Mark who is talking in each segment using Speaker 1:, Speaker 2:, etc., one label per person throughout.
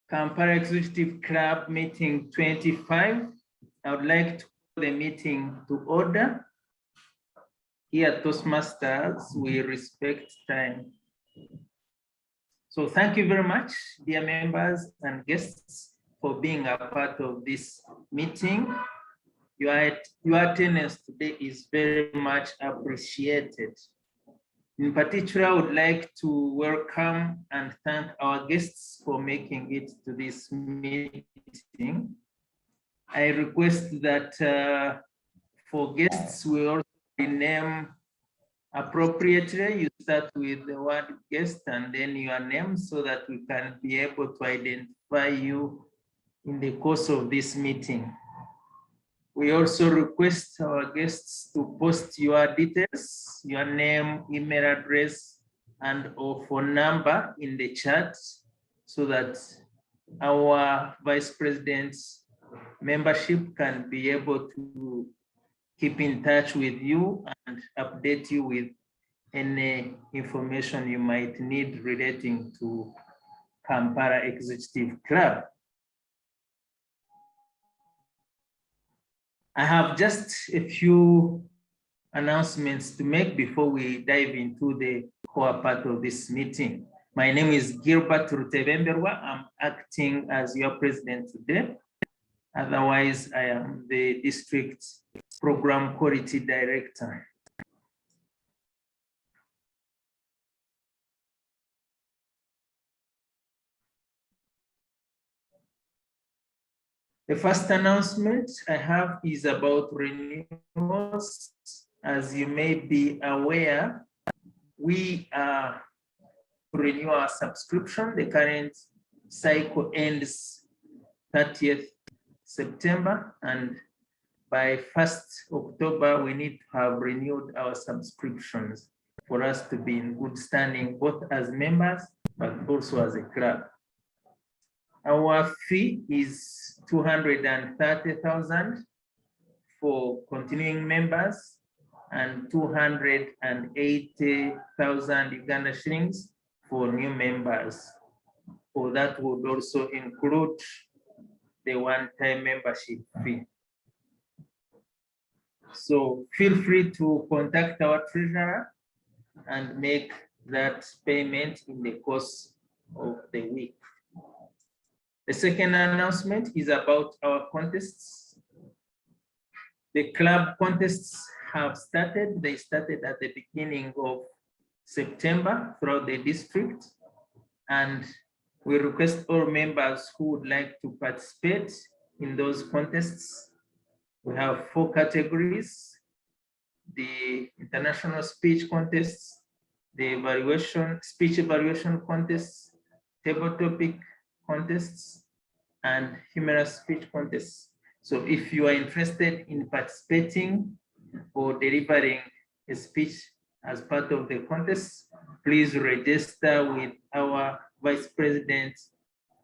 Speaker 1: Kampala Executive Club meeting 25. I would like to call the meeting to order. Here at Toastmasters, we respect time. So thank you very much, dear members and guests, for being a part of this meeting. Your attendance today is very much appreciated. In particular, I would like to welcome and thank our guests for making it to this meeting. I request that for guests, we also rename appropriately. You start with the word guest and then your name so that we can be able to identify you in the course of this meeting. We also request our guests to post your details, your name, email address, and or phone number in the chat so that our Vice President's membership can be able to keep in touch with you and update you with any information you might need relating to Kampala Executive Club. I have just a few announcements to make before we dive into the core part of this meeting. My name is Gilbert Rutebemberwa. I'm acting as your president today. Otherwise, I am the district program quality director. The first announcement I have is about renewals. As you may be aware, we renew our subscription. The current cycle ends 30th September, and by 1st October, we need to have renewed our subscriptions for us to be in good standing, both as members, but also as a club. Our fee is 230,000 for continuing members and 280,000 Uganda shillings for new members. For that would also include the one-time membership fee. So feel free to contact our treasurer and make that payment in the course of the week. The second announcement is about our contests. The club contests have started. They started at the beginning of September throughout the district, and we request all members who would like to participate in those contests. We have 4 categories: the international speech contests, the speech evaluation contests, table topic contests, and humorous speech contests. So if you are interested in participating or delivering a speech as part of the contest, please register with our Vice President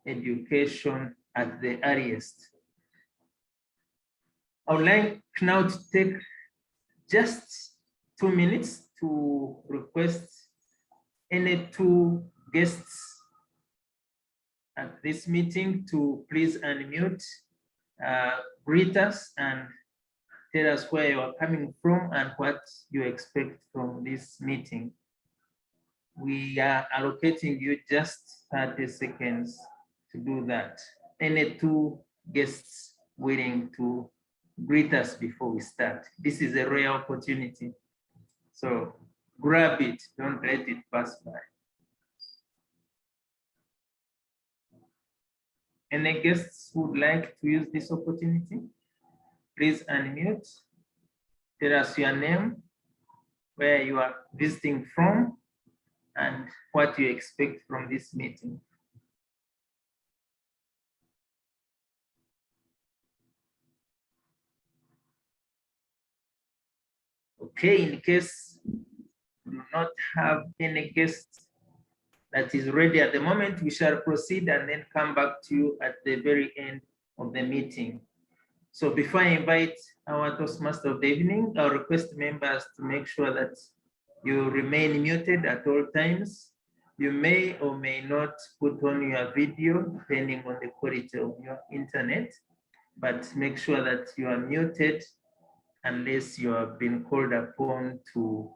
Speaker 1: Education at the earliest. I would like now to take just 2 minutes to request any 2 guests at this meeting to please unmute, greet us and tell us where you are coming from and what you expect from this meeting. We are allocating you just 30 seconds to do that. Any 2 guests willing to greet us before we start. This is a rare opportunity, so grab it, don't let it pass by. Any guests who would like to use this opportunity, please unmute. Tell us your name, where you are visiting from, and what you expect from this meeting. Okay, in case we do not have any guests that is ready at the moment, we shall proceed and then come back to you at the very end of the meeting. So before I invite our Toastmaster of the evening, I'll request members to make sure that you remain muted at all times. You may or may not put on your video depending on the quality of your internet, but make sure that you are muted unless you have been called upon to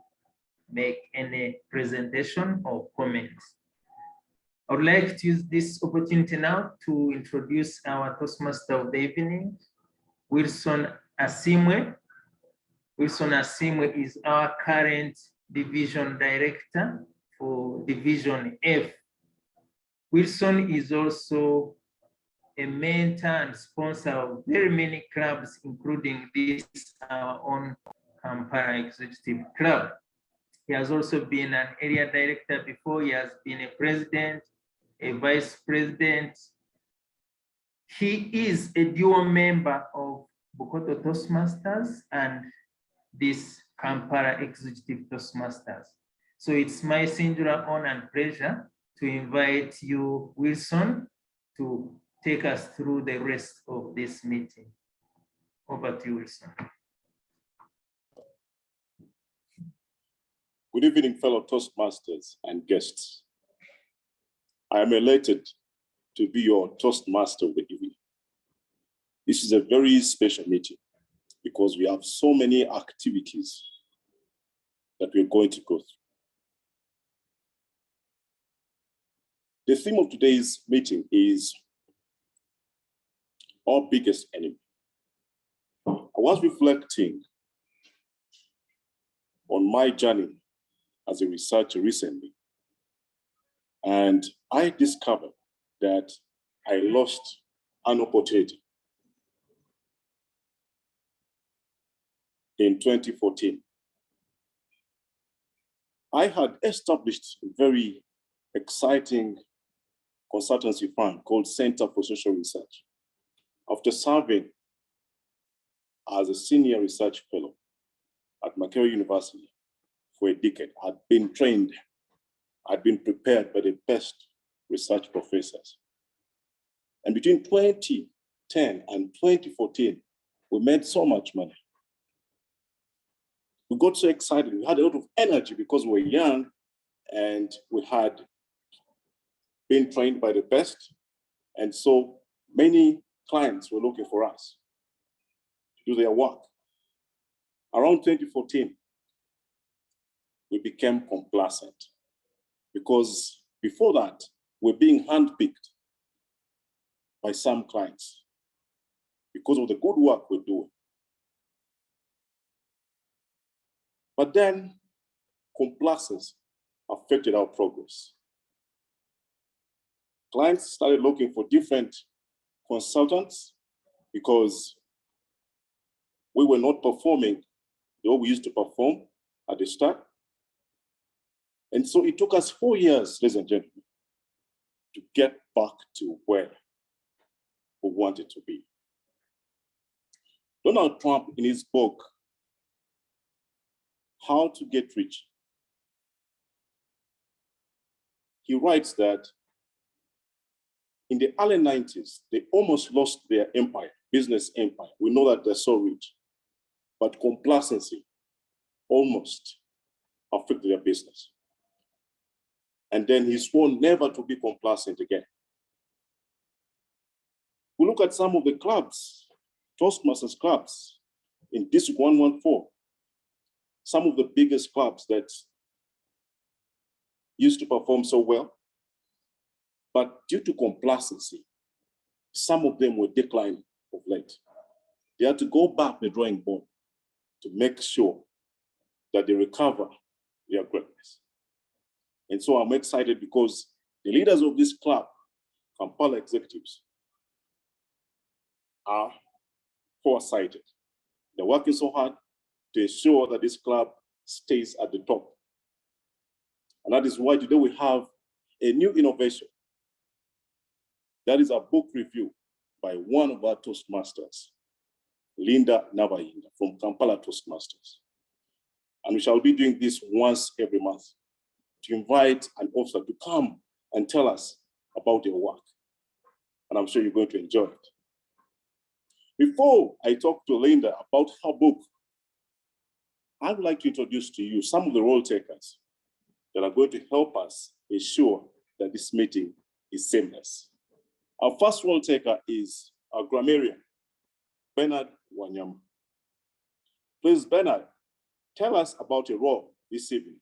Speaker 1: make any presentation or comments. I would like to use this opportunity now to introduce our Toastmaster of the evening, Wilson Asiimwe. Wilson Asiimwe is our current division director for Division F. Wilson is also a mentor and sponsor of very many clubs, including this, our own Kampala Executive Club. He has also been an area director before. He has been a president, a vice president. He is a dual member of Bukoto Toastmasters and this Kampala Executive Toastmasters. So it's my singular honor and pleasure to invite you, Wilson, to take us through the rest of this meeting. Over to you, Wilson.
Speaker 2: Good evening, fellow Toastmasters and guests. I am elated to be your Toastmaster of the evening. This is a very special meeting because we have so many activities that we're going to go through. The theme of today's meeting is our biggest enemy. I was reflecting on my journey as a researcher recently, and I discovered that I lost an opportunity in 2014. I had established a very exciting consultancy firm called Center for Social Research. After serving as a senior research fellow at Makerere University for a decade, I'd been trained, I'd been prepared by the best research professors. And between 2010 and 2014, we made so much money. We got so excited, we had a lot of energy because we were young and we had been trained by the best. And so many clients were looking for us to do their work. Around 2014, we became complacent because before that, we're being handpicked by some clients because of the good work we're doing. But then complacency affected our progress. Clients started looking for different consultants because we were not performing the way we used to perform at the start. And so it took us 4 years, ladies and gentlemen, to get back to where we wanted to be. Donald Trump, in his book, How to Get Rich, he writes that in the early 90s, they almost lost their empire, business empire. We know that they're so rich, but complacency almost affected their business. And then he swore never to be complacent again. We look at some of the clubs, Toastmasters clubs in District 114, some of the biggest clubs that used to perform so well, but due to complacency, some of them were declining of late. They had to go back to the drawing board to make sure that they recover their greatness. And so I'm excited because the leaders of this club, Kampala executives, are foresighted. They're working so hard to ensure that this club stays at the top. And that is why today we have a new innovation. That is a book review by one of our Toastmasters, Linda Nabayinda from Kampala Toastmasters. And we shall be doing this once every month to invite an author to come and tell us about their work. And I'm sure you're going to enjoy it. Before I talk to Linda about her book, I would like to introduce to you some of the role takers that are going to help us ensure that this meeting is seamless. Our first role taker is our grammarian, Bernard Wanyama. Please, Bernard, tell us about your role this evening.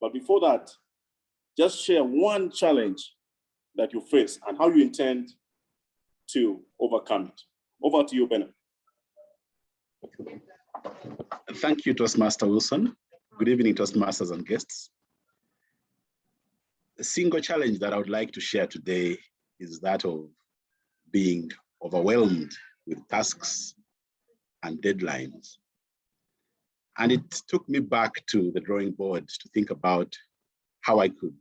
Speaker 2: But before that, just share one challenge that you face and how you intend to overcome it. Over to you, Bernard.
Speaker 3: Thank you, Toastmaster Wilson. Good evening, Toastmasters and guests. The single challenge that I would like to share today is that of being overwhelmed with tasks and deadlines. And it took me back to the drawing board to think about how I could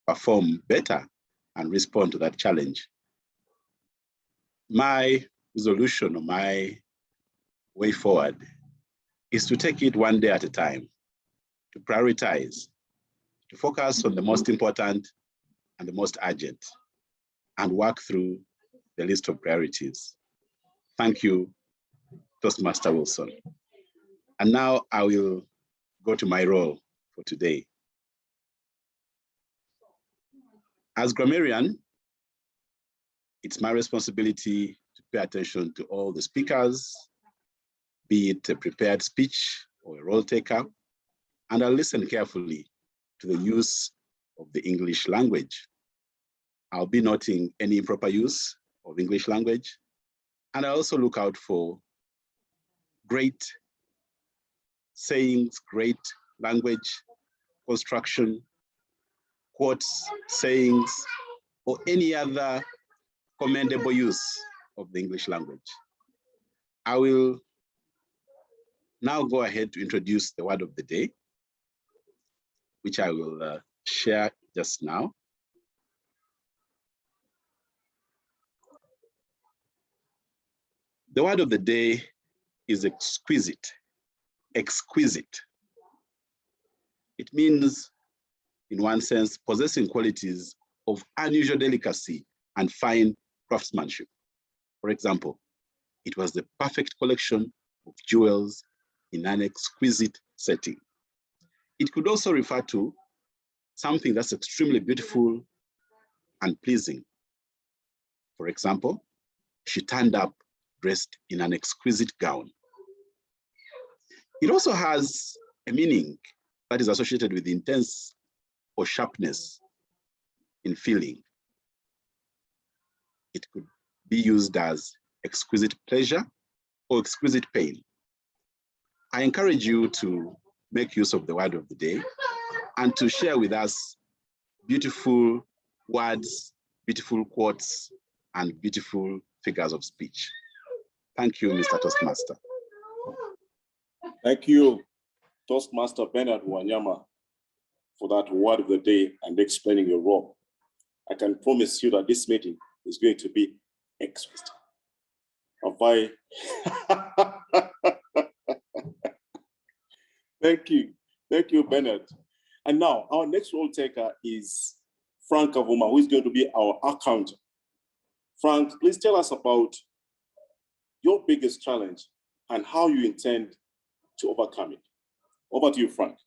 Speaker 3: perform better and respond to that challenge. My resolution or my way forward is to take it one day at a time, to prioritize, to focus on the most important and the most urgent, and work through the list of priorities. Thank you, Toastmaster Wilson. And now I will go to my role for today. As grammarian, it's my responsibility to pay attention to all the speakers, be it a prepared speech or a role taker, and I'll listen carefully to the use of the English language. I'll be noting any improper use of English language, and I also look out for great sayings, great language construction, quotes, sayings, or any other commendable use of the English language. I will now go ahead to introduce the word of the day, which I will share just now. The word of the day is exquisite. Exquisite. It means, in one sense, possessing qualities of unusual delicacy and fine craftsmanship. For example, it was the perfect collection of jewels in an exquisite setting. It could also refer to something that's extremely beautiful and pleasing. For example, she turned up dressed in an exquisite gown. It also has a meaning that is associated with intense or sharpness in feeling. It could be used as exquisite pleasure or exquisite pain. I encourage you to make use of the word of the day and to share with us beautiful words, beautiful quotes, and beautiful figures of speech. Thank you, Mr. Toastmaster.
Speaker 2: Thank you, Toastmaster Bernard Wanyama, for that word of the day and explaining your role. I can promise you that this meeting is going to be exquisite. Thank you, Bernard. And now our next role taker is Frank Avuma, who is going to be our accountant. Frank, please tell us about your biggest challenge and how you intend to overcome it. Over to you, Frank.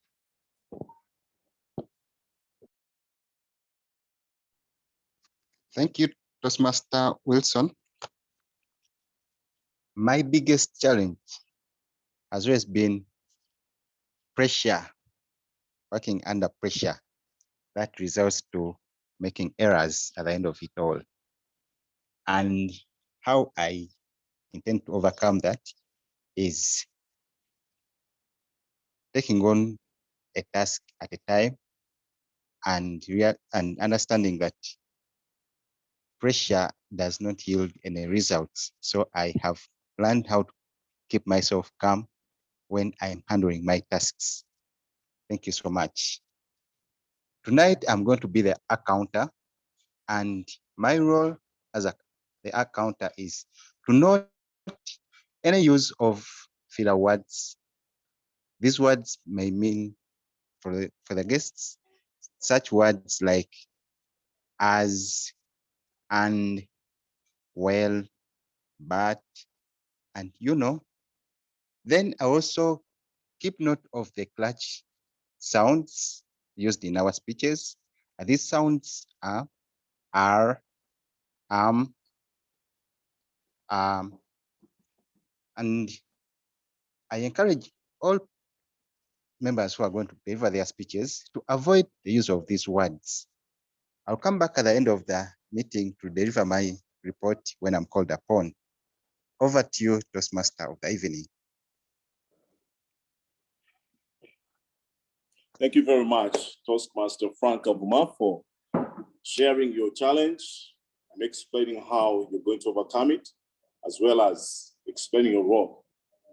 Speaker 4: Thank you, Toastmaster Wilson. My biggest challenge has always been pressure, working under pressure that results to making errors at the end of it all. And how I intend to overcome that is taking on a task at a time and understanding that pressure does not yield any results. So I have learned how to keep myself calm when I'm handling my tasks. Thank you so much. Tonight, I'm going to be the accountant, and my role as the accountant is to note any use of filler words. These words may mean for the guests, such words like as, and, well, but, and you know. Then I also keep note of the clutch sounds used in our speeches. These sounds are R, and I encourage all members who are going to deliver their speeches to avoid the use of these words. I'll come back at the end of the meeting to deliver my report when I'm called upon. Over to you, Toastmaster of the evening.
Speaker 2: Thank you very much, Toastmaster Frank Abuma, for sharing your challenge and explaining how you're going to overcome it, as well as explaining your role.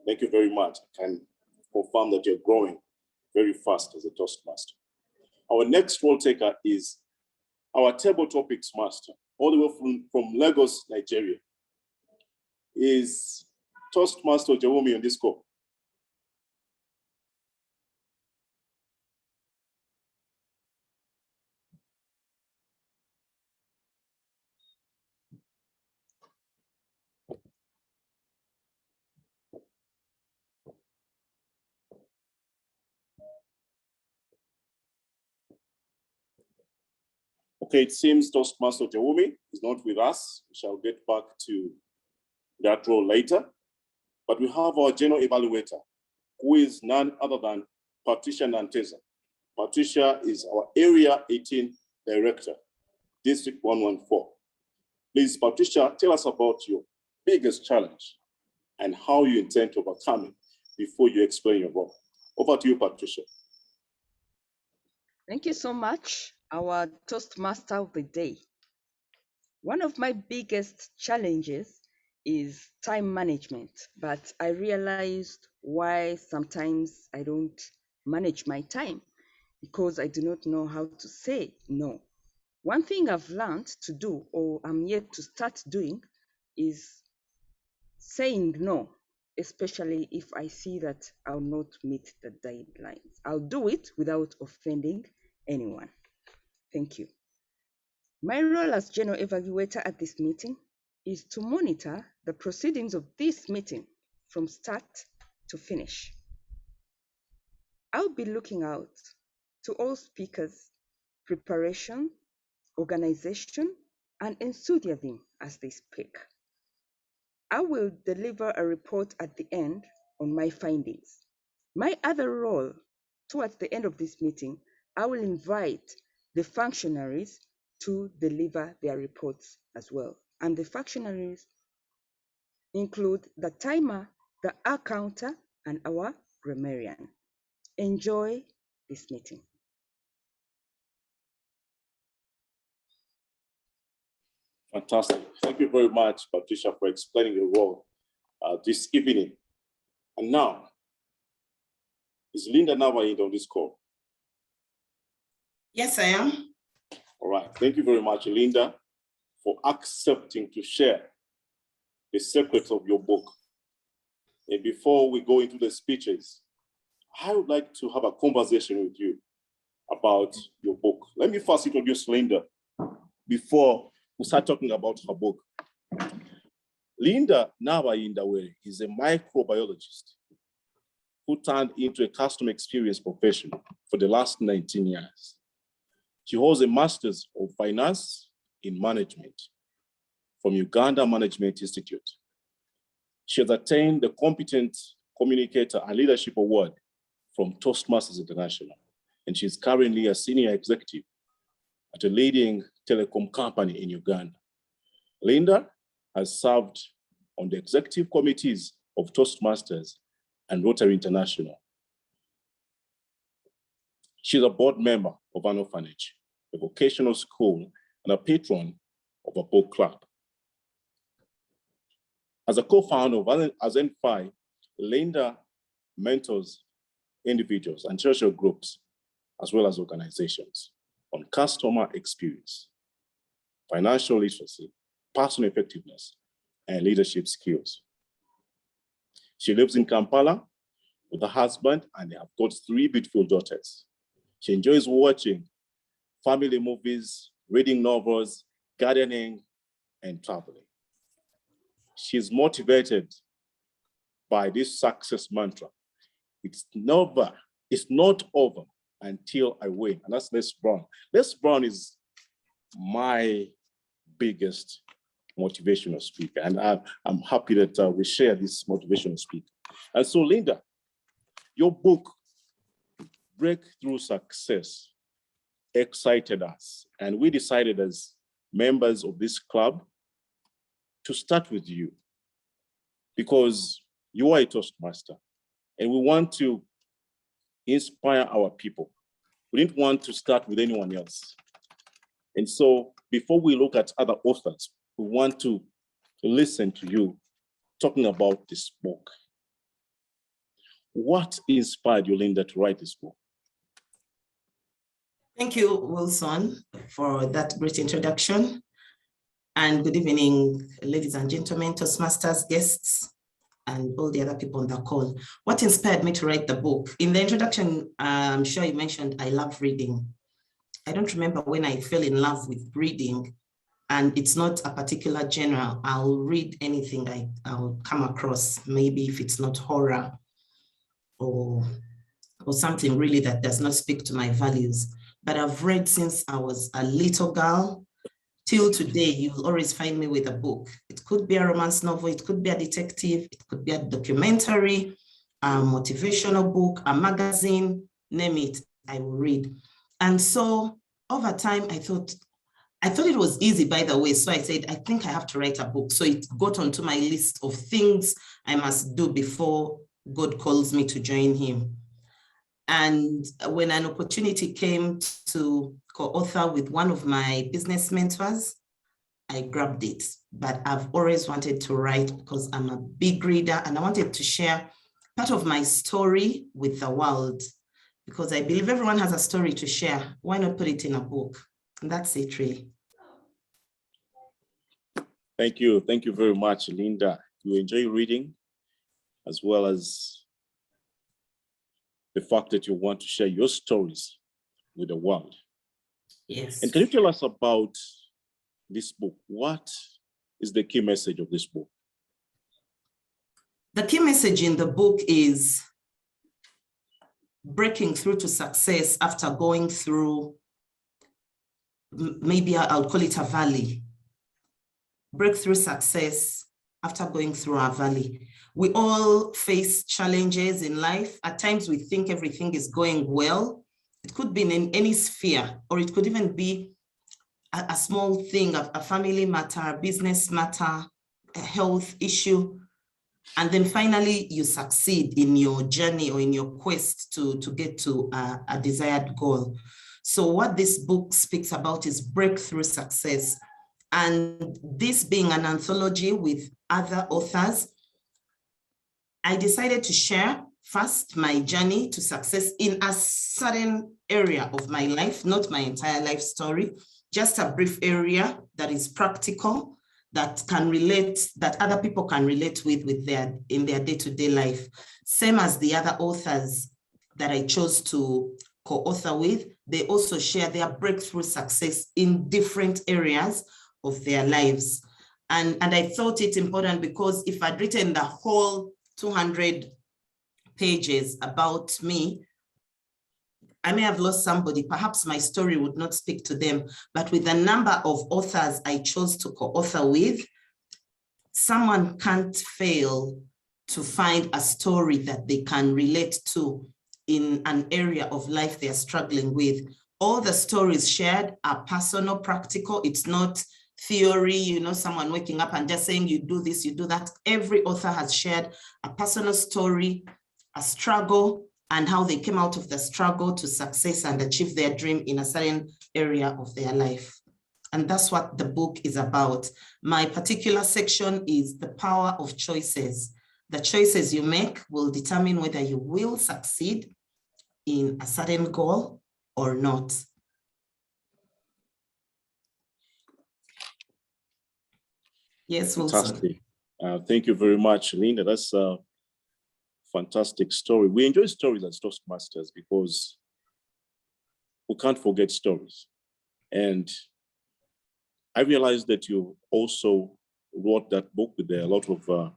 Speaker 2: Thank you very much. I can confirm that you're growing very fast as a Toastmaster. Our next role taker is our table topics master, all the way from Lagos, Nigeria, is Toastmaster Jawumi on this call. Okay, it seems Toastmaster Jawumi is not with us. We shall get back to that role later. But we have our general evaluator, who is none other than Patricia Nanteza. Patricia is our Area 18 Director, District 114. Please, Patricia, tell us about your biggest challenge and how you intend to overcome it before you explain your role. Over to you, Patricia.
Speaker 5: Thank you so much, our Toastmaster of the day. One of my biggest challenges is time management, but I realized why sometimes I don't manage my time because I do not know how to say no. One thing I've learned to do, or I'm yet to start doing, is saying no, especially if I see that I'll not meet the deadlines. I'll do it without offending anyone. Thank you. My role as general evaluator at this meeting is to monitor the proceedings of this meeting from start to finish. I'll be looking out to all speakers' preparation, organization, and enthusiasm as they speak. I will deliver a report at the end on my findings. My other role towards the end of this meeting, I will invite the functionaries to deliver their reports as well. And the functionaries include the timer, the accountant, and our grammarian. Enjoy this meeting.
Speaker 2: Fantastic. Thank you very much, Patricia, for explaining your role this evening. And now, is Linda Navaid on this call?
Speaker 6: Yes, I am.
Speaker 2: All right. Thank you very much, Linda, for accepting to share the secrets of your book. And before we go into the speeches, I would like to have a conversation with you about your book. Let me first introduce Linda before we start talking about her book. Linda Navaid is a microbiologist who turned into a customer experience professional for the last 19 years. She holds a Master's of Finance in Management from Uganda Management Institute. She has attained the Competent Communicator and Leadership Award from Toastmasters International, and she is currently a senior executive at a leading telecom company in Uganda. Linda has served on the executive committees of Toastmasters and Rotary International. She's a board member of an orphanage, a vocational school, and a patron of a book club. As a co-founder of Asiimwe, Linda mentors individuals and social groups, as well as organizations, on customer experience, financial literacy, personal effectiveness, and leadership skills. She lives in Kampala with her husband, and they have got 3 beautiful daughters. She enjoys watching family movies, reading novels, gardening, and traveling. She's motivated by this success mantra. It's not over until I win. And that's Les Brown. Les Brown is my biggest motivational speaker. And I'm happy that we share this motivational speaker. And so, Linda, your book, Breakthrough Success, excited us. And we decided as members of this club to start with you because you are a Toastmaster. And we want to inspire our people. We didn't want to start with anyone else. And so before we look at other authors, we want to listen to you talking about this book. What inspired you, Linda, to write this book?
Speaker 6: Thank you, Wilson, for that great introduction. And good evening, ladies and gentlemen, Toastmasters, guests, and all the other people on the call. What inspired me to write the book? In the introduction, I'm sure you mentioned I love reading. I don't remember when I fell in love with reading, and it's not a particular genre. I'll read anything I'll come across, maybe if it's not horror or something really that does not speak to my values. But I've read since I was a little girl. Till today, you'll always find me with a book. It could be a romance novel, it could be a detective, it could be a documentary, a motivational book, a magazine, name it, I will read. And so over time, I thought it was easy, by the way. So I said, I think I have to write a book. So it got onto my list of things I must do before God calls me to join him. And when an opportunity came to co-author with one of my business mentors, I grabbed it. But I've always wanted to write because I'm a big reader and I wanted to share part of my story with the world because I believe everyone has a story to share. Why not put it in a book? And that's it, really.
Speaker 2: Thank you. Thank you very much, Linda. You enjoy reading as well as the fact that you want to share your stories with the world.
Speaker 6: Yes.
Speaker 2: And can you tell us about this book? What is the key message of this book?
Speaker 6: The key message in the book is breaking through to success after going through, maybe I'll call it a valley. Breakthrough success after going through our valley. We all face challenges in life. At times we think everything is going well. It could be in any sphere, or it could even be a small thing, a family matter, a business matter, a health issue. And then finally you succeed in your journey or in your quest to get to a desired goal. So what this book speaks about is breakthrough success. And this being an anthology with other authors, I decided to share first my journey to success in a certain area of my life, not my entire life story, just a brief area that is practical, that can relate, that other people can relate with in their day-to-day life. Same as the other authors that I chose to co-author with, they also share their breakthrough success in different areas of their lives. And I thought it important because if I'd written the whole 200 pages about me, I may have lost somebody. Perhaps my story would not speak to them. But with the number of authors I chose to co-author with, someone can't fail to find a story that they can relate to in an area of life they're struggling with. All the stories shared are personal, practical. It's not theory, you know, someone waking up and just saying, you do this, you do that. Every author has shared a personal story, a struggle, and how they came out of the struggle to success and achieve their dream in a certain area of their life. And that's what the book is about. My particular section is the power of choices. The choices you make will determine whether you will succeed in a certain goal or not. Yes, Wilson.
Speaker 2: Fantastic. Thank you very much, Linda. That's a fantastic story. We enjoy stories as Toastmasters because we can't forget stories. And I realized that you also wrote that book with a lot of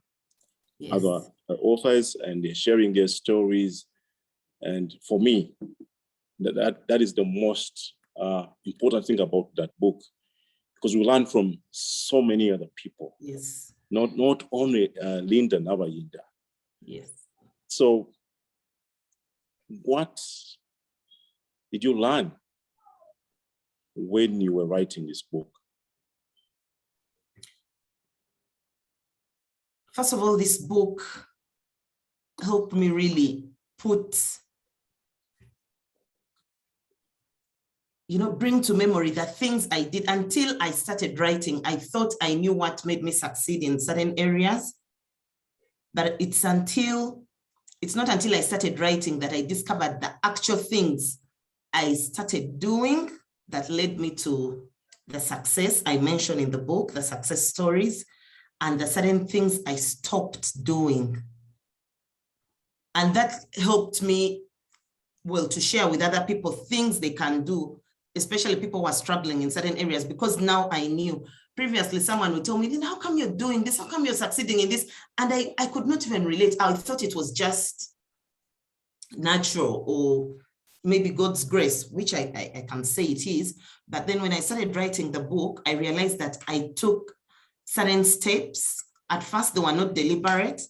Speaker 6: Yes.
Speaker 2: other authors, and they're sharing their stories. And for me, That is the most important thing about that book, because we learn from so many other people.
Speaker 6: Yes.
Speaker 2: Not only Linda Nabayinda.
Speaker 6: Yes.
Speaker 2: So what did you learn when you were writing this book?
Speaker 6: First of all, this book helped me really bring to memory the things I did. Until I started writing, I thought I knew what made me succeed in certain areas. But it's not until I started writing that I discovered the actual things I started doing that led me to the success I mentioned in the book, the success stories, and the certain things I stopped doing. And that helped me, to share with other people things they can do, especially people who are struggling in certain areas, because now I knew. Previously, someone would tell me, how come you're doing this? How come you're succeeding in this? And I could not even relate. I thought it was just natural or maybe God's grace, which I can say it is. But then when I started writing the book, I realized that I took certain steps. At first, they were not deliberate,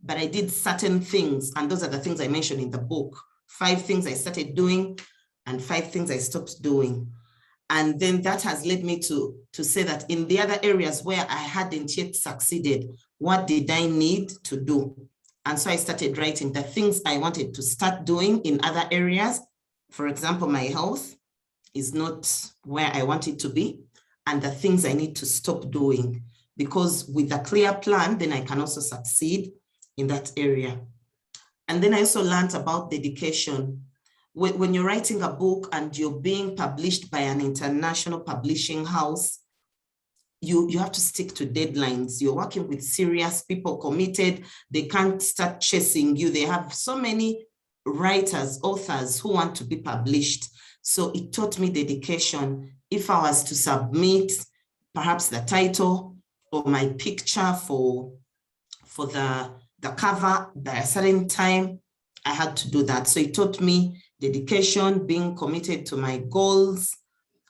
Speaker 6: but I did certain things. And those are the things I mentioned in the book. 5 things I started doing and 5 things I stopped doing. And then that has led me to say that in the other areas where I hadn't yet succeeded, what did I need to do? And so I started writing the things I wanted to start doing in other areas. For example, my health is not where I want it to be, and the things I need to stop doing, because with a clear plan, then I can also succeed in that area. And then I also learned about dedication. When you're writing a book and you're being published by an international publishing house, you have to stick to deadlines. You're working with serious people, committed. They can't start chasing you. They have so many writers, authors who want to be published. So it taught me dedication. If I was to submit perhaps the title or my picture for the cover by a certain time, I had to do that. So it taught me dedication, being committed to my goals,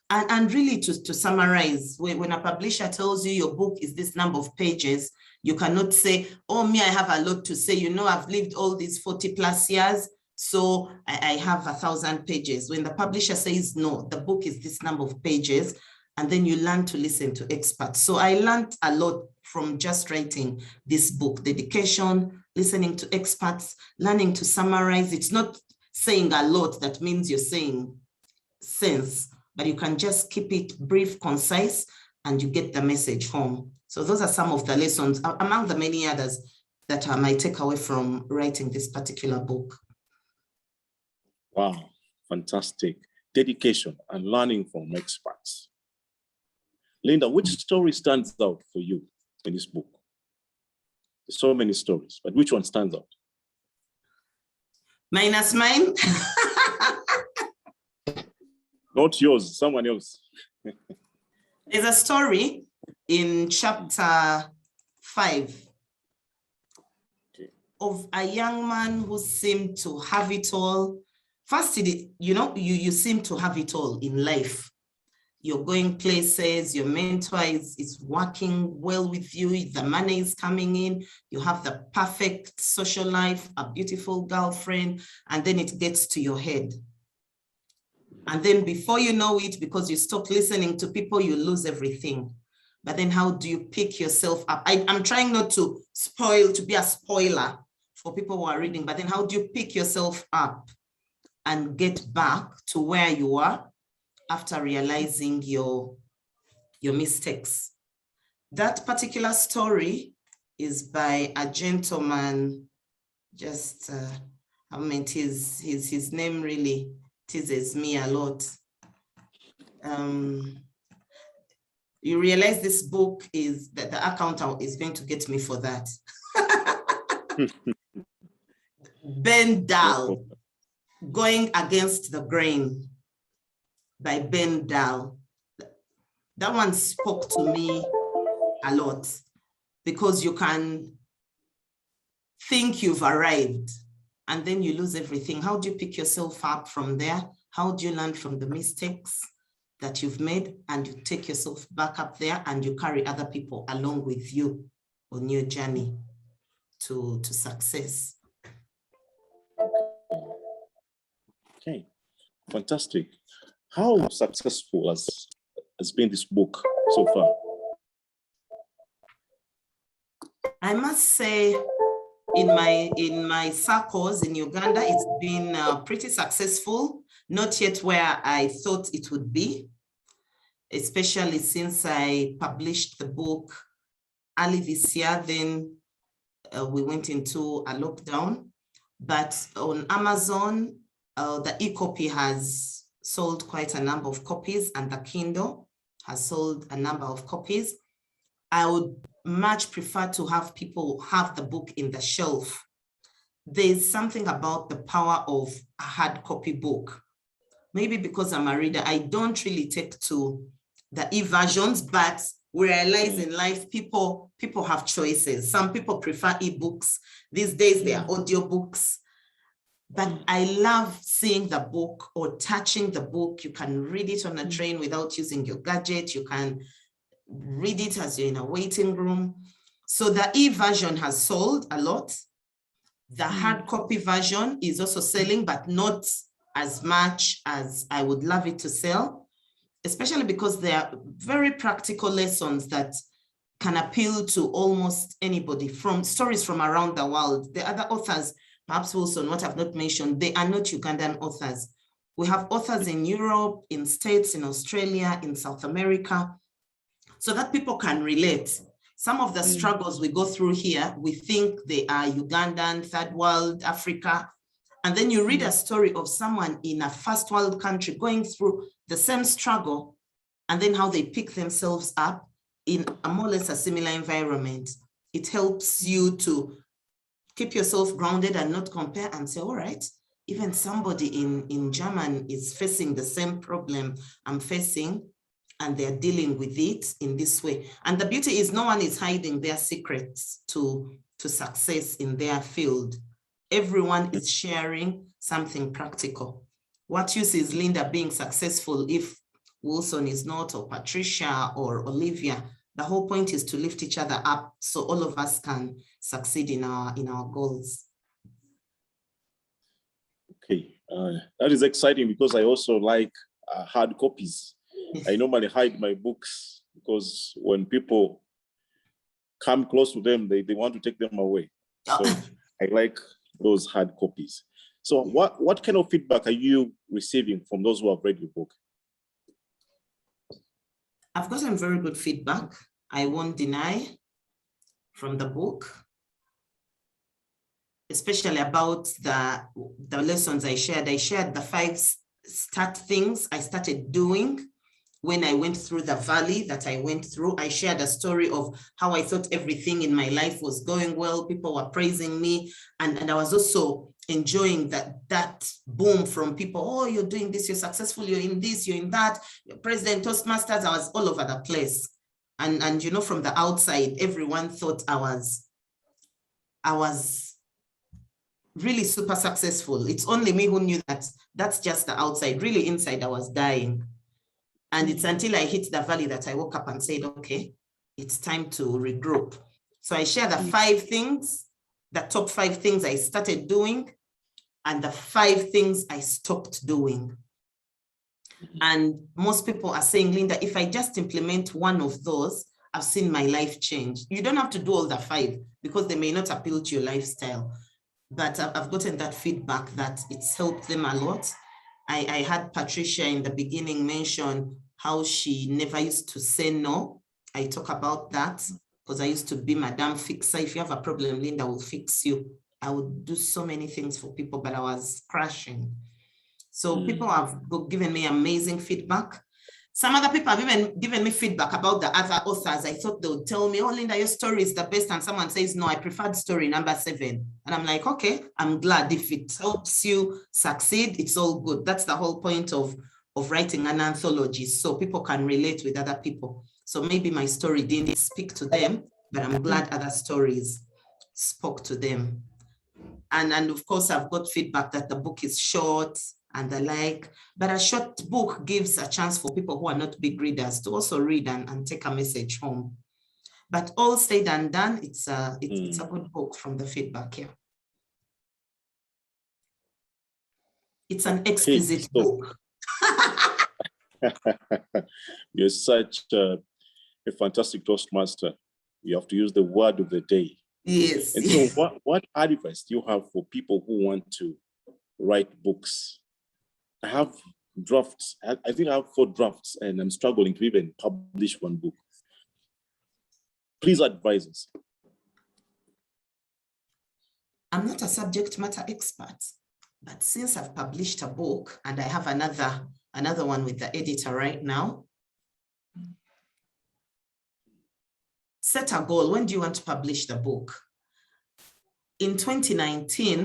Speaker 6: and really to summarize, when a publisher tells you your book is this number of pages, you cannot say, oh, me, I have a lot to say. I've lived all these 40 plus years, so I have 1,000 pages. When the publisher says, no, the book is this number of pages, and then you learn to listen to experts. So I learned a lot from just writing this book: dedication, listening to experts, learning to summarize. It's not saying a lot that means you're saying sense, but you can just keep it brief, concise, and you get the message home. So those are some of the lessons, among the many others, that are my takeaway from writing this particular book.
Speaker 2: Wow, fantastic. Dedication and learning from experts. Linda, which story stands out for you in this book? There's so many stories, but which one stands out?
Speaker 6: Minus mine?
Speaker 2: Not yours, someone else.
Speaker 6: There's a story in chapter 5 of a young man who seemed to have it all. First, you seem to have it all in life. You're going places, your mentor is working well with you, the money is coming in, you have the perfect social life, a beautiful girlfriend, and then it gets to your head. And then before you know it, because you stop listening to people, you lose everything. But then how do you pick yourself up? I'm trying not to be a spoiler for people who are reading, but then how do you pick yourself up and get back to where you are after realizing your mistakes? That particular story is by a gentleman, just, his name really teases me a lot. You realize this book is that the account is going to get me for that. Ben Dahl, Going Against the Grain by Ben Dahl. That one spoke to me a lot, because you can think you've arrived, and then you lose everything. How do you pick yourself up from there? How do you learn from the mistakes that you've made, and you take yourself back up there and you carry other people along with you on your journey to success?
Speaker 2: Okay, fantastic. How successful has been this book so far?
Speaker 6: I must say, in my circles in Uganda, it's been pretty successful. Not yet where I thought it would be, especially since I published the book early this year. Then we went into a lockdown. But on Amazon, the e-copy has sold quite a number of copies, and the Kindle has sold a number of copies. I would much prefer to have people have the book in the shelf. There's something about the power of a hard copy book. Maybe because I'm a reader, I don't really take to the e-versions, but we realize in life, people have choices. Some people prefer ebooks. These days, they are audiobooks. But I love seeing the book or touching the book. You can read it on a train without using your gadget. You can read it as you're in a waiting room. So the e-version has sold a lot. The hard copy version is also selling, but not as much as I would love it to sell, especially because they are very practical lessons that can appeal to almost anybody, from stories from around the world. The other authors, perhaps Wilson, what I've not mentioned, they are not Ugandan authors. We have authors in Europe, in States, in Australia, in South America, so that people can relate. Some of the struggles we go through here, we think they are Ugandan, third world, Africa. And then you read a story of someone in a first world country going through the same struggle, and then how they pick themselves up in a more or less a similar environment. It helps you to keep yourself grounded and not compare and say, all right, even somebody in German is facing the same problem I'm facing, and they're dealing with it in this way. And the beauty is no one is hiding their secrets to success in their field. Everyone is sharing something practical. What use is Linda being successful if Wilson is not, or Patricia or Olivia? The whole point is to lift each other up so all of us can succeed in our goals.
Speaker 2: Okay, that is exciting because I also like hard copies. I normally hide my books because when people come close to them, they want to take them away. So I like those hard copies. So what kind of feedback are you receiving from those who have read your book?
Speaker 6: I've gotten very good feedback, I won't deny, from the book, especially about the lessons I shared. I shared the 5 start things I started doing when I went through the valley that I went through. I shared a story of how I thought everything in my life was going well. People were praising me. And I was also enjoying that boom from people. Oh, you're doing this, you're successful, you're in this, you're in that. You're President Toastmasters. I was all over the place. And you know, from the outside, everyone thought I was really super successful. It's only me who knew that that's just the outside. Really inside, I was dying. And it's until I hit the valley that I woke up and said, okay, it's time to regroup. So I share the 5 things, the top 5 things I started doing, and the 5 things I stopped doing. And most people are saying, Linda, if I just implement one of those, I've seen my life change. You don't have to do all the 5 because they may not appeal to your lifestyle. But I've gotten that feedback that it's helped them a lot. I had Patricia in the beginning mention how she never used to say no. I talk about that because I used to be Madame Fixer. If you have a problem, Linda will fix you. I would do so many things for people, but I was crashing. So people have given me amazing feedback. Some other people have even given me feedback about the other authors. I thought they would tell me, oh, Linda, your story is the best. And someone says, no, I preferred story number 7. And I'm like, okay, I'm glad. If it helps you succeed, it's all good. That's the whole point of writing an anthology, so people can relate with other people. So maybe my story didn't speak to them, but I'm glad other stories spoke to them. And of course, I've got feedback that the book is short and the like, but a short book gives a chance for people who are not big readers to also read and take a message home. But all said and done, it's a good book from the feedback here. It's an exquisite book.
Speaker 2: You're such a fantastic Toastmaster. You have to use the word of the day.
Speaker 6: Yes.
Speaker 2: And so what advice do you have for people who want to write books? I have drafts. I think I have 4 drafts and I'm struggling to even publish one book. Please advise us.
Speaker 6: I'm not a subject matter expert, but since I've published a book and I have another one with the editor right now, set a goal. When do you want to publish the book? In 2020,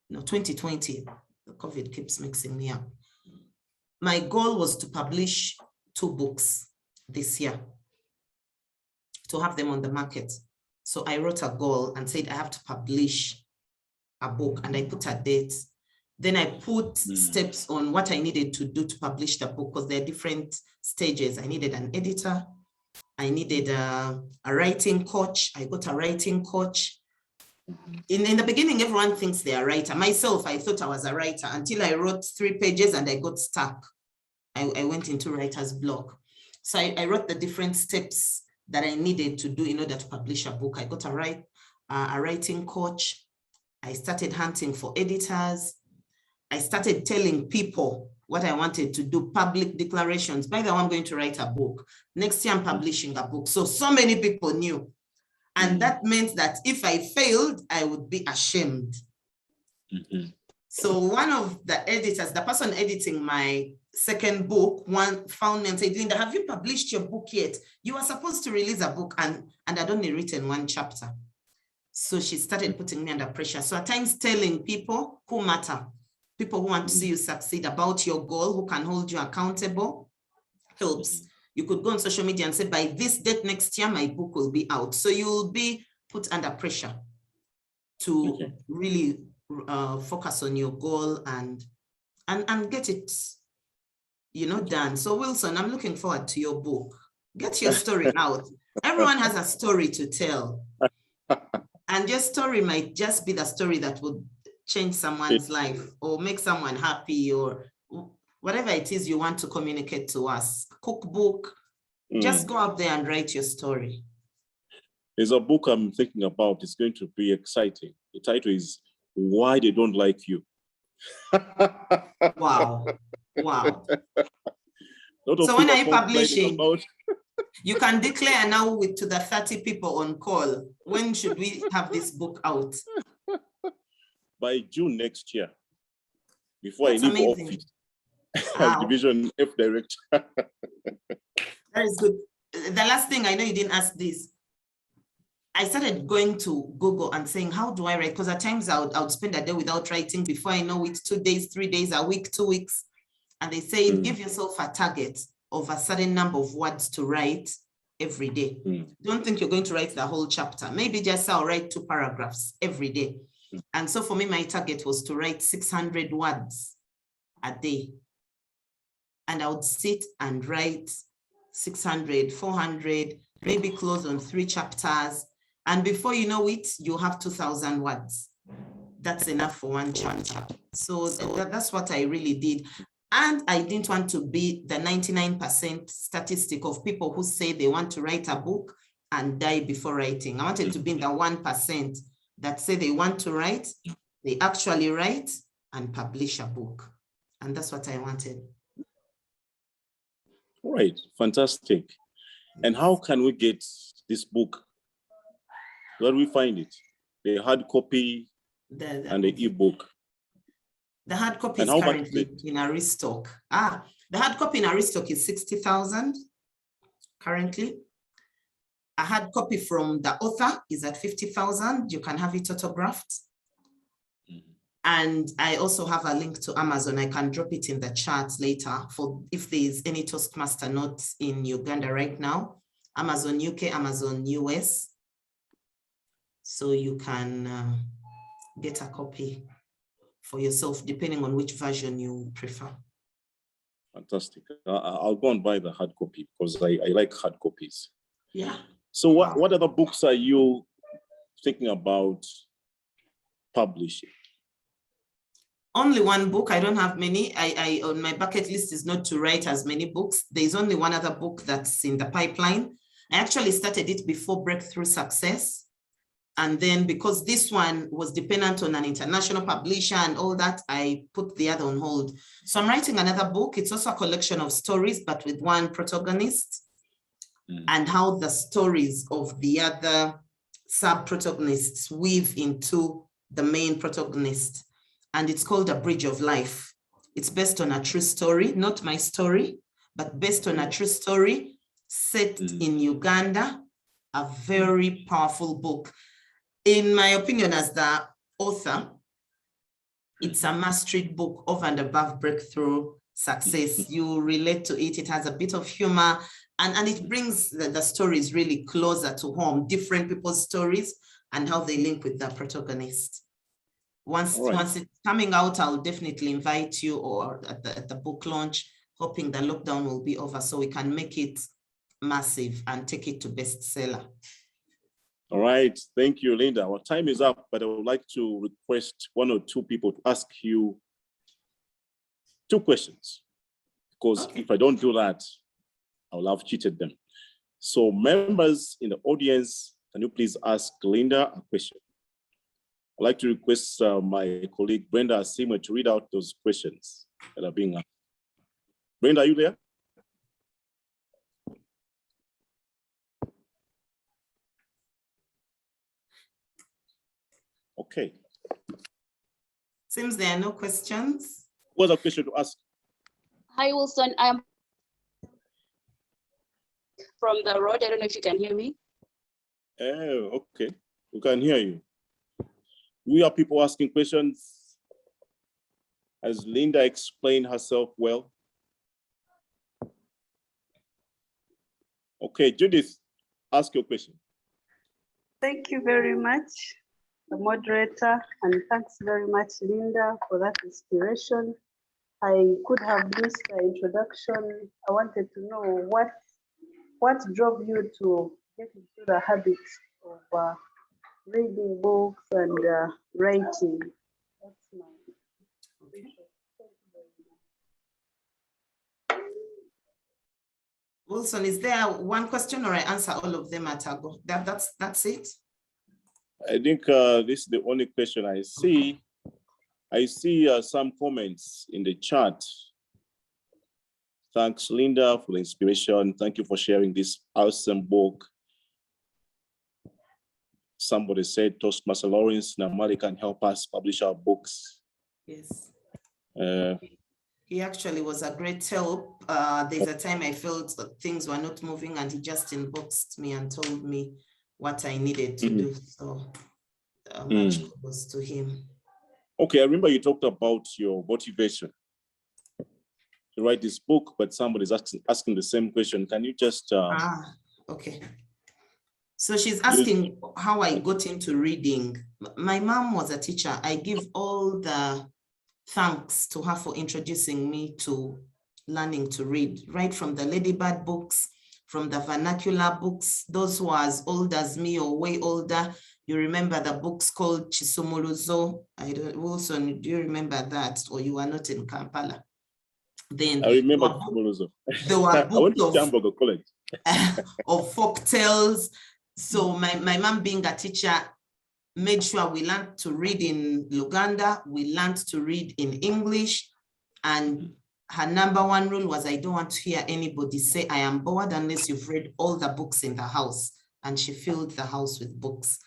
Speaker 6: the COVID keeps mixing me up. My goal was to publish 2 books this year, to have them on the market. So I wrote a goal and said I have to publish a book, and I put a date. Then I put steps on what I needed to do to publish the book, because there are different stages. I needed an editor. I needed a writing coach. I got a writing coach. In the beginning, everyone thinks they're a writer. Myself, I thought I was a writer until I wrote 3 pages and I got stuck. I went into writer's block. So I wrote the different steps that I needed to do in order to publish a book. I got a writing coach. I started hunting for editors. I started telling people what I wanted to do, public declarations. By the way, I'm going to write a book. Next year, I'm publishing a book. So many people knew. And that meant that if I failed, I would be ashamed. So one of the editors, the person editing my second book, found me and said, Linda, have you published your book yet? You were supposed to release a book and I'd only written 1 chapter. So she started putting me under pressure. So at times telling people who matter, people who want to see you succeed, about your goal, who can hold you accountable, helps. You could go on social media and say, by this date next year, my book will be out. So you'll be put under pressure to really focus on your goal and get it, done. So Wilson, I'm looking forward to your book. Get your story out. Everyone has a story to tell. And your story might just be the story that would change someone's life or make someone happy, or whatever it is you want to communicate to us. Cookbook, just go out there and write your story.
Speaker 2: There's a book I'm thinking about. It's going to be exciting. The title is Why They Don't Like You.
Speaker 6: Wow. So when are you publishing? You can declare now to the 30 people on call. When should we have this book out?
Speaker 2: By June next year, before
Speaker 6: That's
Speaker 2: I leave
Speaker 6: amazing.
Speaker 2: office as Division F Director.
Speaker 6: That is good. The last thing, I know you didn't ask this. I started going to Google and saying, how do I write? Because at times I would spend a day without writing. Before I know it, 2 days, 3 days, a week, 2 weeks. And they say, give yourself a target of a certain number of words to write every day. Don't think you're going to write the whole chapter. Maybe just I'll write 2 paragraphs every day. And so for me, my target was to write 600 words a day. And I would sit and write 600, 400, maybe close on 3 chapters. And before you know it, you have 2,000 words. That's enough for 1 chapter. So that's what I really did. And I didn't want to be the 99% statistic of people who say they want to write a book and die before writing. I wanted to be in the 1% that say they want to write, they actually write and publish a book. And that's what I wanted.
Speaker 2: All right, fantastic. And how can we get this book? Where do we find it? The hard copy and the ebook.
Speaker 6: The hard copy is currently in a restock. The hard copy in a restock is 60,000 currently. A hard copy from the author is at 50,000. You can have it autographed. And I also have a link to Amazon. I can drop it in the chat later for if there is any Toastmaster notes in Uganda right now. Amazon UK, Amazon US. So you can get a copy for yourself, depending on which version you prefer.
Speaker 2: Fantastic. I'll go and buy the hard copy because I like hard copies.
Speaker 6: Yeah.
Speaker 2: So what other books are you thinking about publishing?
Speaker 6: Only one book. I don't have many. I on my bucket list is not to write as many books. There's only one other book that's in the pipeline. I actually started it before Breakthrough Success. And then because this one was dependent on an international publisher and all that, I put the other on hold. So I'm writing another book. It's also a collection of stories, but with one protagonist, and how the stories of the other sub-protagonists weave into the main protagonist. And it's called A Bridge of Life. It's based on a true story, not my story, but based on a true story set in Uganda, a very powerful book. In my opinion, as the author, it's a must-read book over and above Breakthrough Success. You relate to it. It has a bit of humor, and it brings the stories really closer to home, different people's stories and how they link with the protagonist. Once it's coming out, I'll definitely invite you, or at the book launch, hoping the lockdown will be over so we can make it massive and take it to bestseller.
Speaker 2: All right, thank you, Linda. Our time is up, but I would like to request one or two people to ask you 2 questions, because if I don't do that, I will have cheated them. So members in the audience, can you please ask Linda a question? I'd like to request my colleague Brenda Asiimwe to read out those questions that are being asked. Brenda, are you there? Okay.
Speaker 6: Seems there are no questions.
Speaker 2: What's a question to ask?
Speaker 7: Hi, Wilson. I'm from the road. I don't know if you can hear me.
Speaker 2: Oh, okay. We can hear you. We have people asking questions. Has Linda explained herself well? Okay, Judith, ask your question.
Speaker 8: Thank you very much, the moderator, and thanks very much, Linda, for that inspiration. I could have missed the introduction. I wanted to know what drove you to get into the habit of reading books and writing. That's my vision. Thank you very much.
Speaker 6: Wilson, is there one question, or I answer all of them at a go? That's it?
Speaker 2: I think this is the only question I see. I see some comments in the chat. Thanks, Linda, for the inspiration. Thank you for sharing this awesome book. Somebody said Toastmaster Lawrence Namali can help us publish our books.
Speaker 6: Yes. He actually was a great help. There's a time I felt that things were not moving, and he just inboxed me and told me what I needed to do. So much kudos to him.
Speaker 2: Okay, I remember you talked about your motivation to write this book, but somebody's asking the same question. Can you just...
Speaker 6: Okay. So she's asking how I got into reading. My mom was a teacher. I give all the thanks to her for introducing me to learning to read, right from the Ladybird books, from the vernacular books, those who are as old as me or way older. You remember the books called Chisumuluzo? Wilson, do you remember that? Or you were not in Kampala? Then
Speaker 2: I remember Chisumuluzo.
Speaker 6: There were books
Speaker 2: I went to Hamburg College.
Speaker 6: of folk tales. So my mom, being a teacher, made sure we learned to read in Luganda, we learned to read in English, and her #1 rule was, I don't want to hear anybody say I am bored unless you've read all the books in the house. And she filled the house with books.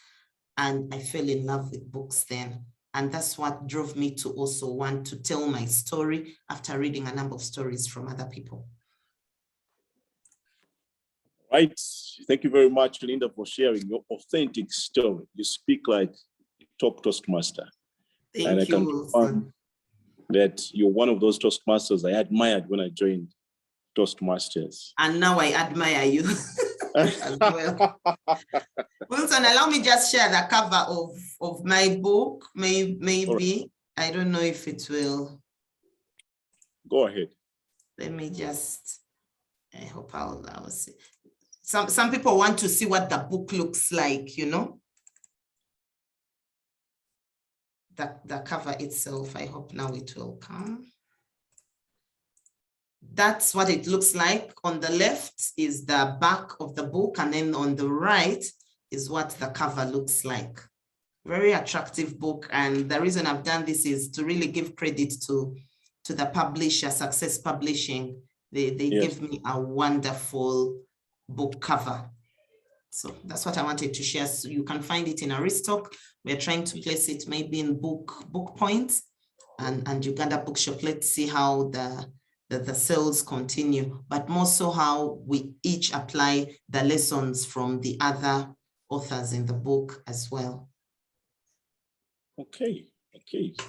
Speaker 6: And I fell in love with books then. And that's what drove me to also want to tell my story after reading a number of stories from other people.
Speaker 2: Right. Thank you very much, Linda, for sharing your authentic story. You speak like a top Toastmaster.
Speaker 6: Thank you, Wilson.
Speaker 2: That you're one of those Toastmasters I admired when I joined Toastmasters.
Speaker 6: And now I admire you as well. Wilson, allow me just share the cover of my book, maybe. I don't know if it will.
Speaker 2: Go ahead.
Speaker 6: Let me just, I hope I'll see. Some people want to see what the book looks like, you know? The cover itself, I hope now it will come. That's what it looks like. On the left is the back of the book, and then on the right is what the cover looks like. Very attractive book, and the reason I've done this is to really give credit to the publisher, Success Publishing. They give me a wonderful book cover. So that's what I wanted to share. So you can find it in Aristoc. We're trying to place it maybe in book points and Uganda Bookshop. Let's see how the sales continue, but more so how we each apply the lessons from the other authors in the book as well.
Speaker 2: Okay,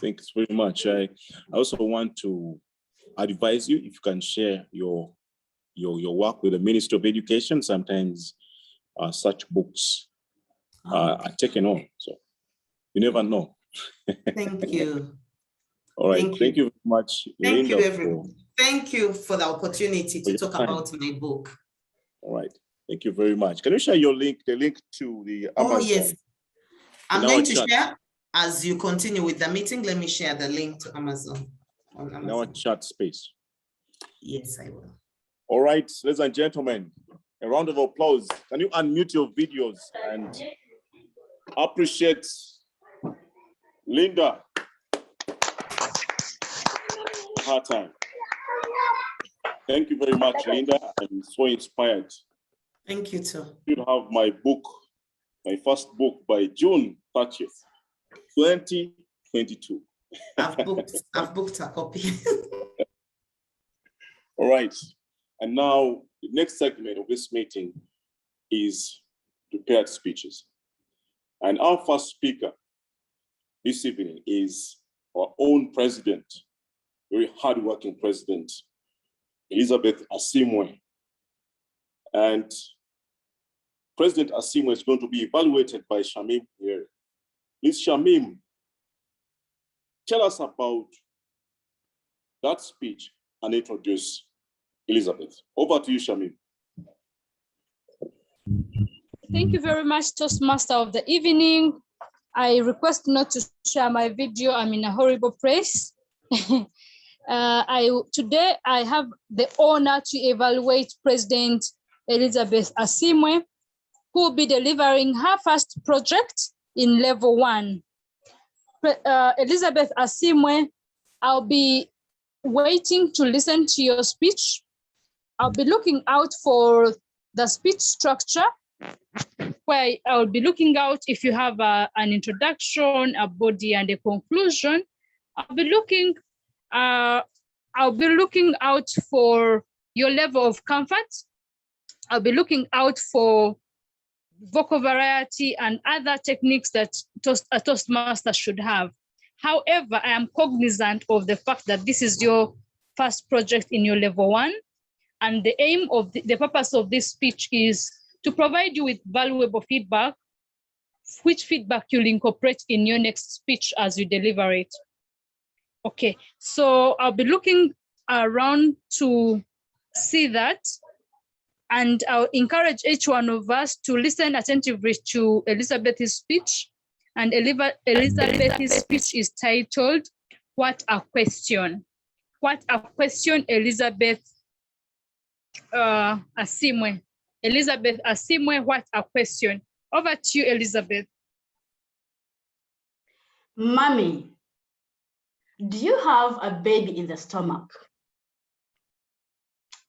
Speaker 2: thanks very much. I also want to advise you if you can share your work with the Ministry of Education. Sometimes such books are taken on, so you never know.
Speaker 6: Thank you.
Speaker 2: All right, thank you very much.
Speaker 6: Thank
Speaker 2: Linda,
Speaker 6: you, everyone. Thank you for the opportunity to talk about my book.
Speaker 2: All right, thank you very much. Can you share your link, the link to the Amazon?
Speaker 6: Oh, yes. I'm going to share as you continue with the meeting. Let me share the link to Amazon.
Speaker 2: In our chat space.
Speaker 6: Yes, I will.
Speaker 2: All right, ladies and gentlemen, a round of applause. Can you unmute your videos and appreciate Linda? Her time. Thank you very much, Linda. I'm so inspired.
Speaker 6: Thank you too.
Speaker 2: You have my book, my first book by June 30th, 2022.
Speaker 6: I've booked a copy.
Speaker 2: All right. And now the next segment of this meeting is prepared speeches. And our first speaker this evening is our own president, very hardworking president, Elizabeth Asiimwe. And President Asiimwe is going to be evaluated by Shamim here. Please, Shamim, tell us about that speech and introduce Elizabeth. Over to you, Shamim.
Speaker 9: Thank you very much, Toastmaster of the evening. I request not to share my video. I'm in a horrible place. Today I have the honor to evaluate President Elizabeth Asiimwe, who will be delivering her first project in level 1. Elizabeth Asiimwe, I'll be waiting to listen to your speech. I'll be looking out for the speech structure, where I'll be looking out if you have an introduction, a body, and a conclusion. I'll be looking out for your level of comfort. I'll be looking out for vocal variety and other techniques that a Toastmaster should have. However, I am cognizant of the fact that this is your first project in your level 1. And the aim of the purpose of this speech is to provide you with valuable feedback, which feedback you'll incorporate in your next speech as you deliver it. Okay, so I'll be looking around to see that, and I'll encourage each one of us to listen attentively to Elizabeth's speech. And Elizabeth's speech is titled, "What a Question." What a question, Elizabeth Asiimwe. Elizabeth Asiimwe, what a question. Over to you, Elizabeth.
Speaker 10: Mommy, do you have a baby in the stomach?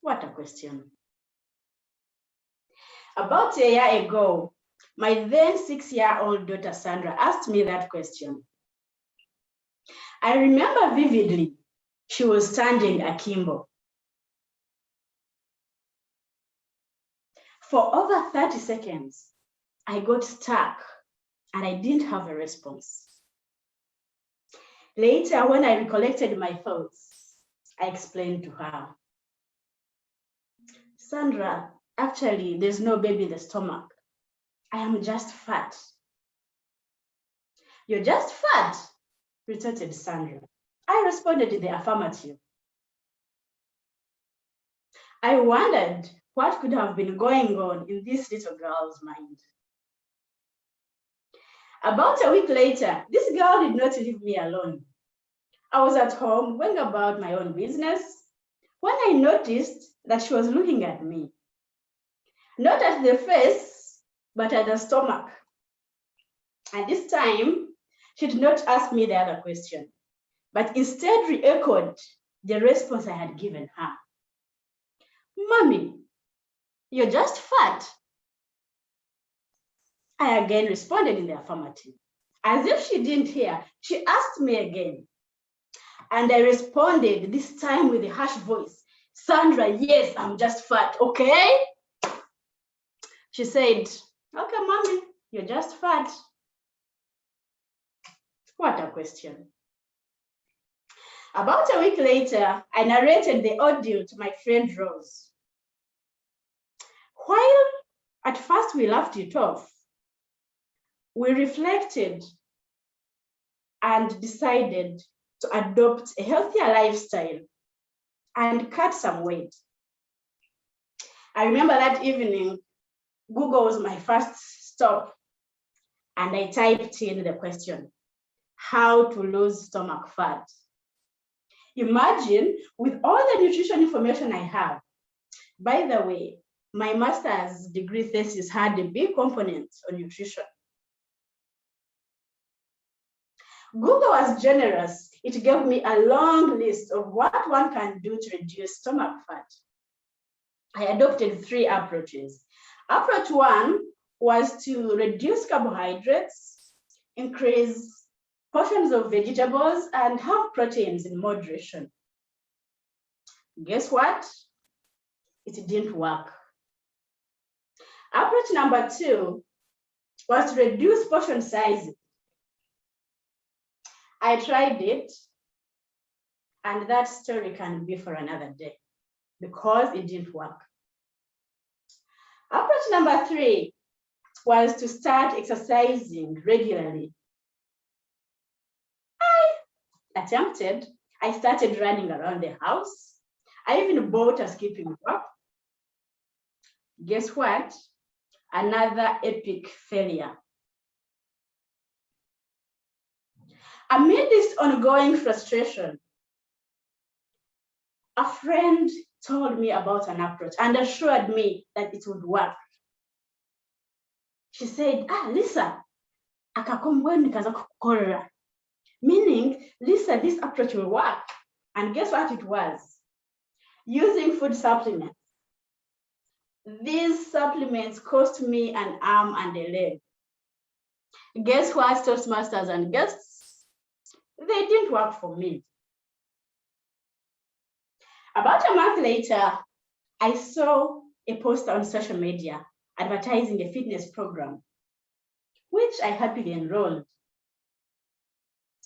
Speaker 10: What a question. About a year ago, my then 6-year-old daughter Sandra asked me that question. I remember vividly, she was standing akimbo. For over 30 seconds, I got stuck and I didn't have a response. Later, when I recollected my thoughts, I explained to her, Sandra, actually, there's no baby in the stomach. I am just fat. "You're just fat," retorted Sandra. I responded in the affirmative. I wondered what could have been going on in this little girl's mind. About a week later, this girl did not leave me alone. I was at home going about my own business when I noticed that she was looking at me. Not at the face, but at the stomach. And this time, she did not ask me the other question, but instead re-echoed the response I had given her. "Mommy, you're just fat." I again responded in the affirmative. As if she didn't hear, she asked me again. And I responded, this time with a harsh voice, "Sandra, yes, I'm just fat, okay?" She said, "Okay, Mommy, you're just fat." What a question. About a week later, I narrated the ordeal to my friend Rose. While at first we laughed it off, we reflected and decided to adopt a healthier lifestyle and cut some weight. I remember that evening, Google was my first stop, and I typed in the question, "How to lose stomach fat?" Imagine, with all the nutrition information I have. By the way, my master's degree thesis had a big component on nutrition. Google was generous. It gave me a long list of what one can do to reduce stomach fat. I adopted 3 approaches. Approach 1 was to reduce carbohydrates, increase portions of vegetables, and have proteins in moderation. Guess what? It didn't work. Approach number 2 was to reduce portion size. I tried it, and that story can be for another day because it didn't work. Approach number 3 was to start exercising regularly. I attempted. I started running around the house. I even bought a skipping rope. Guess what? Another epic failure. Amid this ongoing frustration, a friend told me about an approach and assured me that it would work. She said, Lisa, akakombweni kaza kukorera. Meaning, Lisa, this approach will work. And guess what it was? Using food supplements. These supplements cost me an arm and a leg. Guess what, Toastmasters and guests? They didn't work for me. About a month later, I saw a post on social media advertising a fitness program, which I happily enrolled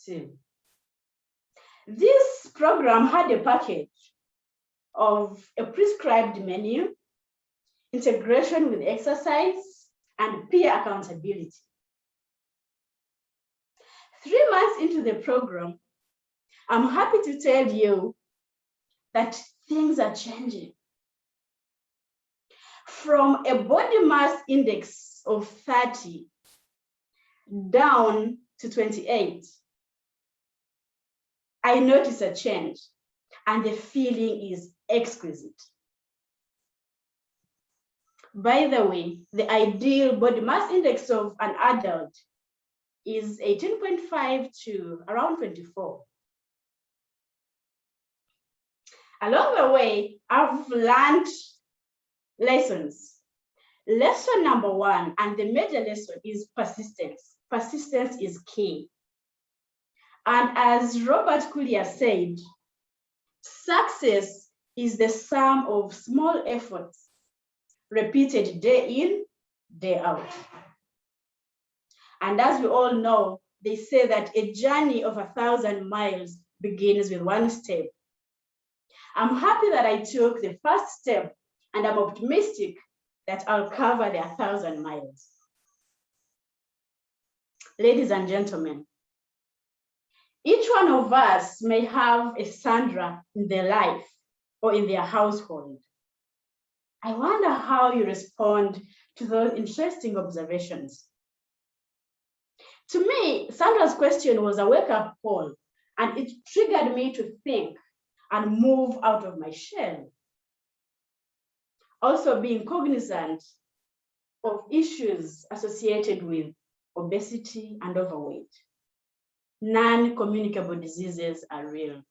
Speaker 10: to. This program had a package of a prescribed menu, integration with exercise, and peer accountability. 3 months into the program, I'm happy to tell you that things are changing. From a body mass index of 30 down to 28, I notice a change, and the feeling is exquisite. By the way, the ideal body mass index of an adult is 18.5 to around 24. Along the way, I've learned lessons. Lesson number 1, and the major lesson, is persistence. Persistence is key. And as Robert Collier said, success is the sum of small efforts repeated day in, day out. And as we all know, they say that a journey of 1,000 miles begins with 1 step. I'm happy that I took the first step, and I'm optimistic that I'll cover the 1,000 miles. Ladies and gentlemen, Each one of us may have a Sandra in their life or in their household. I wonder how you respond to those interesting observations. To me, Sandra's question was a wake-up call, and it triggered me to think and move out of my shell. Also being cognizant of issues associated with obesity and overweight. Non-communicable diseases are real.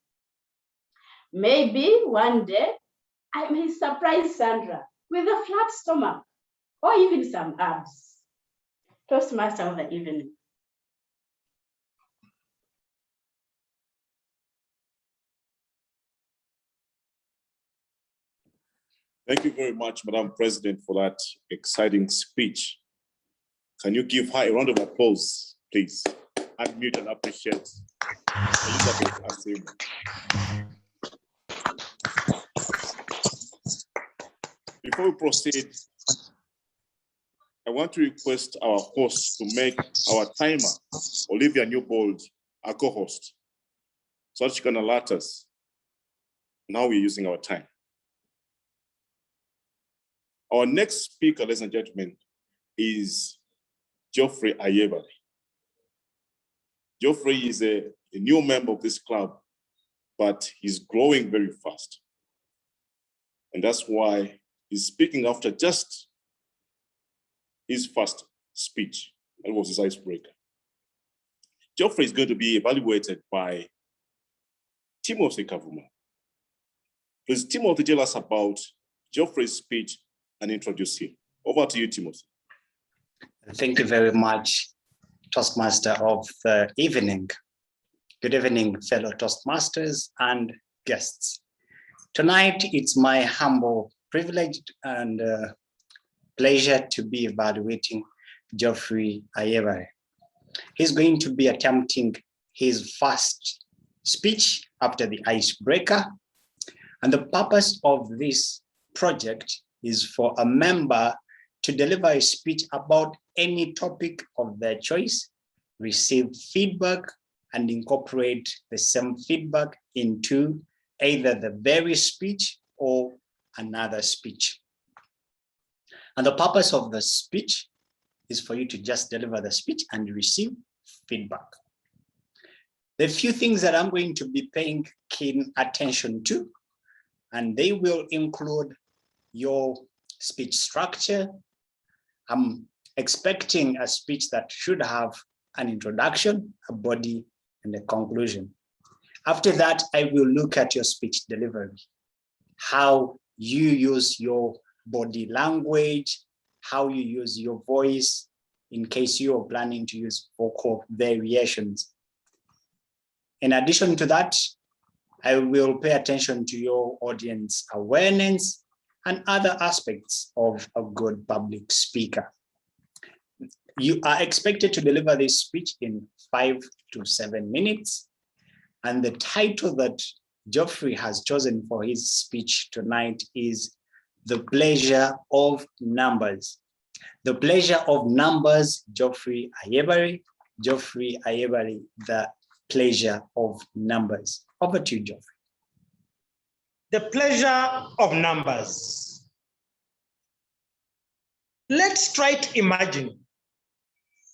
Speaker 10: Maybe one day I may surprise Sandra with a flat stomach or even some abs. Toastmaster of the evening.
Speaker 2: Thank you very much, Madam President, for that exciting speech. Can you give her a round of applause, please? Unmute and appreciate Elizabeth Asiimwe. Before we proceed, I want to request our host to make our timer, Olivia Newbold, our co-host, so that she can alert us. Now we're using our time. Our next speaker, ladies and gentlemen, is Geoffrey Ayebare. Geoffrey is a new member of this club, but he's growing very fast. And that's why he's speaking after just his first speech. That was his icebreaker. Geoffrey is going to be evaluated by Timothy Kavuma. Please, Timothy, tell us about Geoffrey's speech and introduce him. Over to you, Timothy.
Speaker 11: Thank you very much, Toastmaster of the evening. Good evening, fellow Toastmasters and guests. Tonight, it's my humble privilege and pleasure to be evaluating Geoffrey Ayebare. He's going to be attempting his first speech after the icebreaker. And the purpose of this project is for a member to deliver a speech about any topic of their choice, receive feedback, and incorporate the same feedback into either the very speech or another speech. And the purpose of the speech is for you to just deliver the speech and receive feedback. The few things that I'm going to be paying keen attention to, and they will include your speech structure. I'm expecting a speech that should have an introduction, a body, and a conclusion. After that, I will look at your speech delivery, how you use your body language, how you use your voice, in case you are planning to use vocal variations. In addition to that, I will pay attention to your audience awareness and other aspects of a good public speaker. You are expected to deliver this speech in 5 to 7 minutes. And the title that Geoffrey has chosen for his speech tonight is The Pleasure of Numbers. The Pleasure of Numbers, Geoffrey Ayebare. Geoffrey Ayebare, The Pleasure of Numbers. Over to you, Geoffrey.
Speaker 12: The pleasure of numbers. Let's try to imagine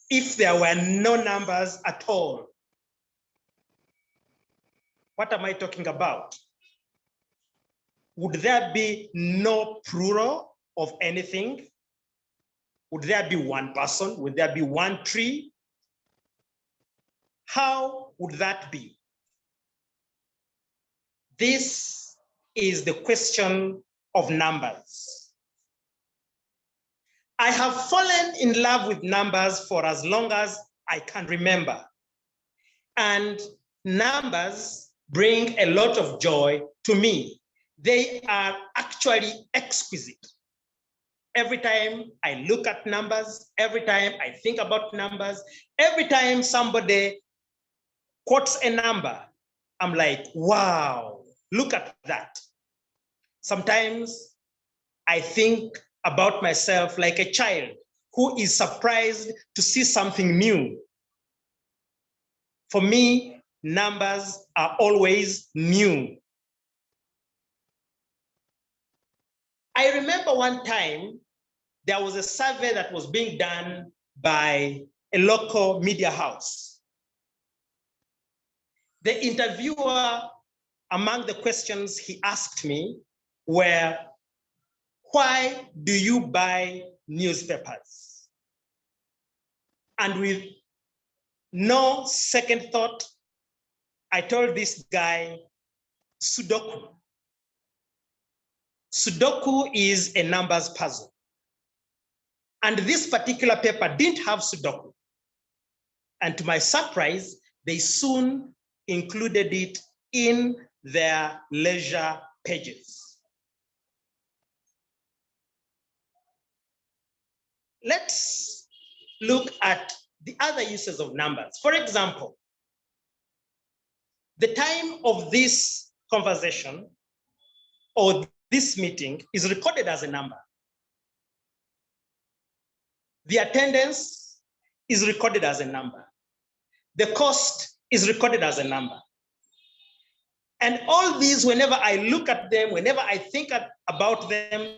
Speaker 12: if there were no numbers at all. What am I talking about? Would there be no plural of anything? Would there be one person? Would there be one tree? How would that be? This is the question of numbers. I have fallen in love with numbers for as long as I can remember. And numbers bring a lot of joy to me. They are actually exquisite. Every time I look at numbers, every time I think about numbers, every time somebody quotes a number, I'm like, wow, look at that. Sometimes I think about myself like a child who is surprised to see something new. For me, numbers are always new. I remember one time there was a survey that was being done by a local media house. The interviewer, among the questions he asked me were, why do you buy newspapers? And with no second thought, I told this guy, Sudoku. Sudoku is a numbers puzzle. And this particular paper didn't have Sudoku. And to my surprise, they soon included it in their leisure pages. Let's look at the other uses of numbers. For example, the time of this conversation or this meeting is recorded as a number. The attendance is recorded as a number. The cost is recorded as a number. And all these, whenever I look at them, whenever I think about them,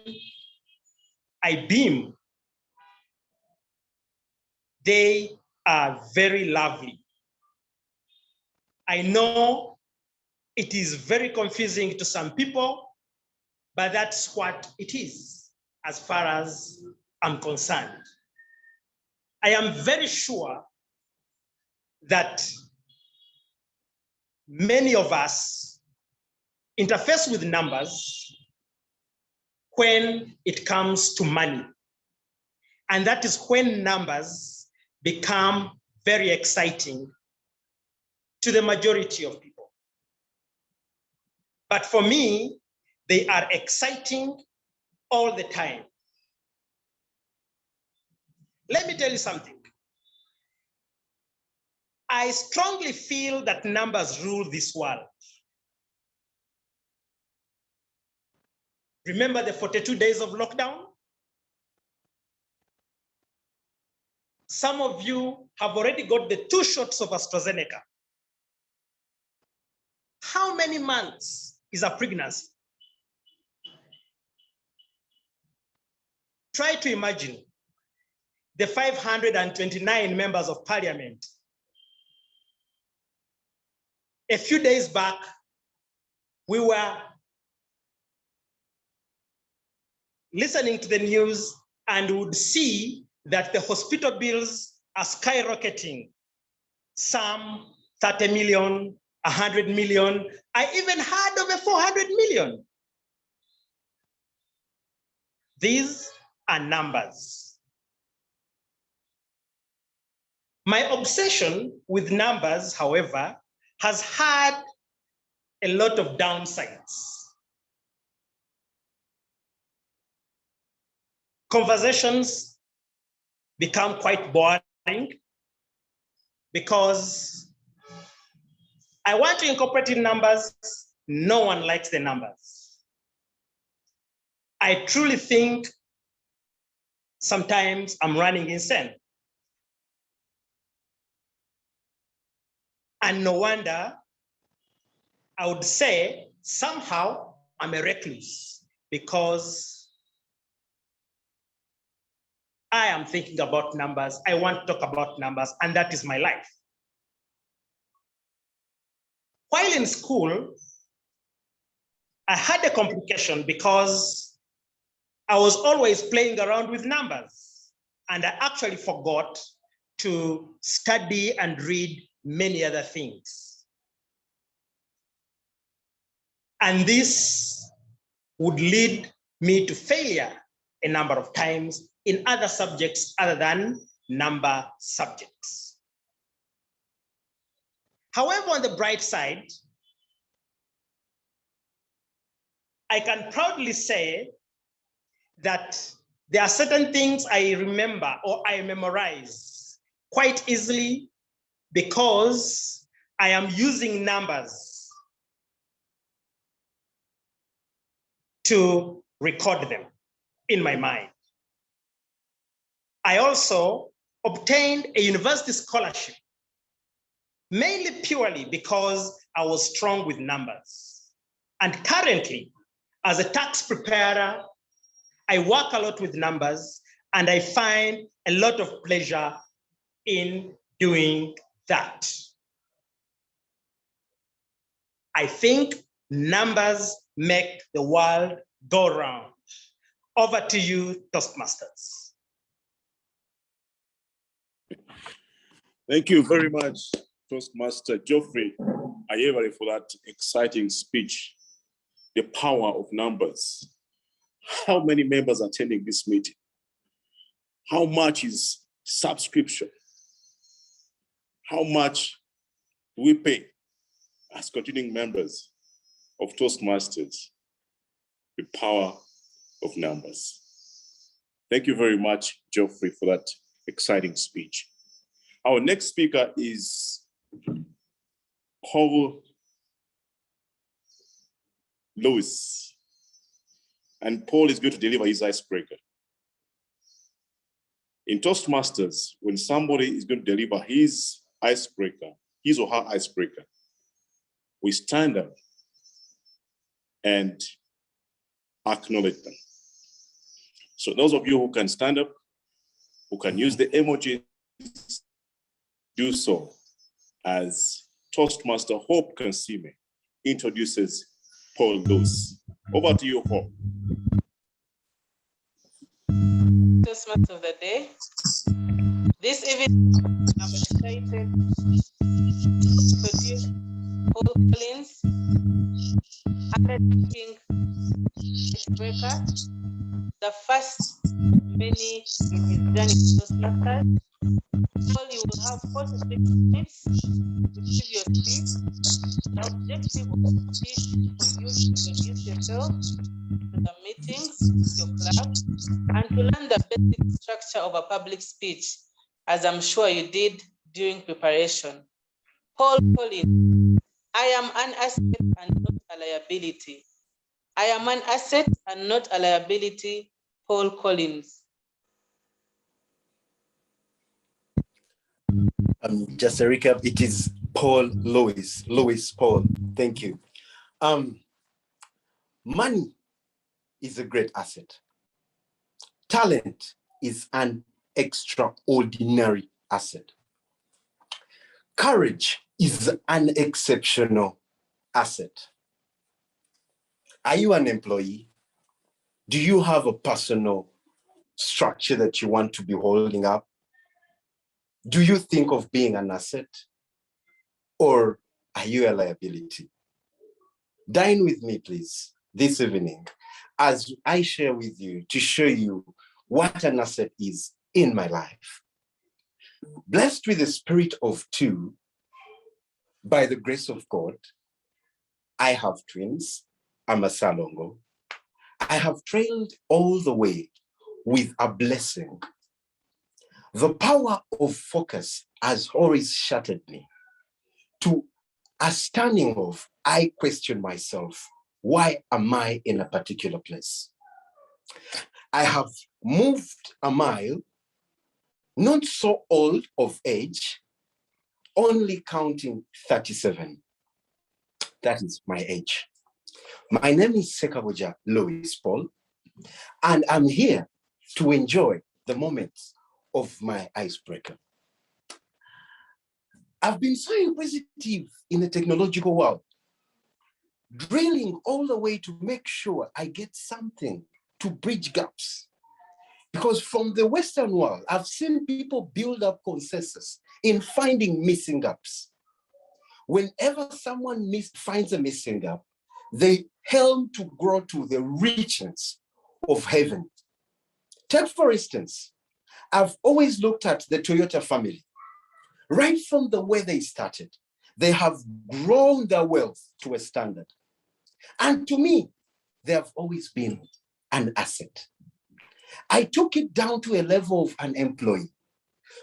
Speaker 12: I beam. They are very lovely. I know it is very confusing to some people, but that's what it is, as far as I'm concerned. I am very sure that many of us interface with numbers when it comes to money. And that is when numbers become very exciting to the majority of people. But for me, they are exciting all the time. Let me tell you something. I strongly feel that numbers rule this world. Remember the 42 days of lockdown? Some of you have already got the 2 shots of AstraZeneca. How many months is a pregnancy? Try to imagine the 529 members of parliament. A few days back, we were listening to the news and would see that the hospital bills are skyrocketing. Some 30 million, 100 million. I even heard of a 400 million. These are numbers. My obsession with numbers, however, has had a lot of downsides. Conversations become quite boring because I want to incorporate in numbers. No one likes the numbers. I truly think sometimes I'm running insane. And no wonder, I would say somehow I'm a recluse because I am thinking about numbers. I want to talk about numbers, and that is my life. While in school, I had a complication because I was always playing around with numbers, and I actually forgot to study and read many other things. And this would lead me to failure a number of times in other subjects other than number subjects. However, on the bright side, I can proudly say that there are certain things I remember or I memorize quite easily because I am using numbers to record them in my mind. I also obtained a university scholarship mainly purely because I was strong with numbers. And currently, as a tax preparer, I work a lot with numbers and I find a lot of pleasure in doing that. I think numbers make the world go round. Over to you, Toastmasters.
Speaker 2: Thank you very much, Toastmaster Geoffrey Ayebare, for that exciting speech. The power of numbers. How many members are attending this meeting? How much is subscription? How much do we pay as continuing members of Toastmasters? The power of numbers. Thank you very much, Geoffrey, for that exciting speech. Our next speaker is Paul Lewis. And Paul is going to deliver his icebreaker. In Toastmasters, when somebody is going to deliver his icebreaker, his or her icebreaker, we stand up and acknowledge them. So those of you who can stand up, who can use the emoji, do so as Toastmaster Hope Kansime introduces Paul Lewis. Over to you, Paul.
Speaker 13: Toastmaster of the day. This evening, I'm excited to introduce Paul Collins, undertaking icebreaker, the first many in his journey to Toastmasters. Paul, you will have 46 minutes to give your speech. The objective of the speech is for you to introduce yourself to the meetings, your club, and to learn the basic structure of a public speech, as I'm sure you did during preparation. Paul Collins, I am an asset and not a liability. I am an asset and not a liability, Paul Collins.
Speaker 14: Just a recap, it is Paul Lewis, Paul, thank you. Money is a great asset. Talent is an extraordinary asset. Courage is an exceptional asset. Are you an employee? Do you have a personal structure that you want to be holding up? Do you think of being an asset? Or are you a liability? Dine with me, please, this evening, as I share with you to show you what an asset is in my life. Blessed with the spirit of two, by the grace of God, I have twins, I'm a Salongo. I have trailed all the way with a blessing. The power of focus has always shattered me to a standing of, I question myself, why am I in a particular place? I have moved a mile, not so old of age, only counting 37. That is my age. My name is Ssekabojja Louis Paul, and I'm here to enjoy the moments of my icebreaker. I've been so inquisitive in the technological world, drilling all the way to make sure I get something to bridge gaps. Because from the Western world, I've seen people build up consensus in finding missing gaps. Whenever someone finds a missing gap, they helm to grow to the richness of heaven. Take, for instance, I've always looked at the Toyota family. Right from the way they started, they have grown their wealth to a standard. And to me, they have always been an asset. I took it down to a level of an employee,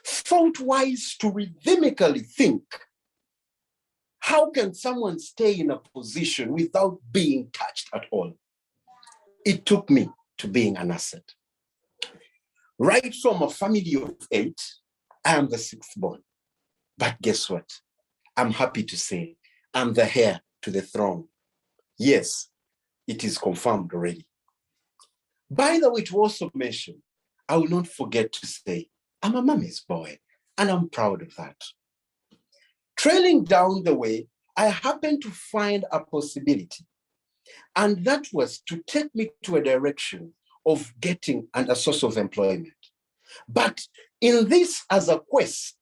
Speaker 14: thought wise to rhythmically think, how can someone stay in a position without being touched at all? It took me to being an asset. Right from a family of 8, I am the 6th born. But guess what? I'm happy to say I'm the heir to the throne. Yes, it is confirmed already. By the way, to also mention, I will not forget to say, I'm a mommy's boy, and I'm proud of that. Trailing down the way, I happened to find a possibility, and that was to take me to a direction of getting a source of employment. But in this, as a quest,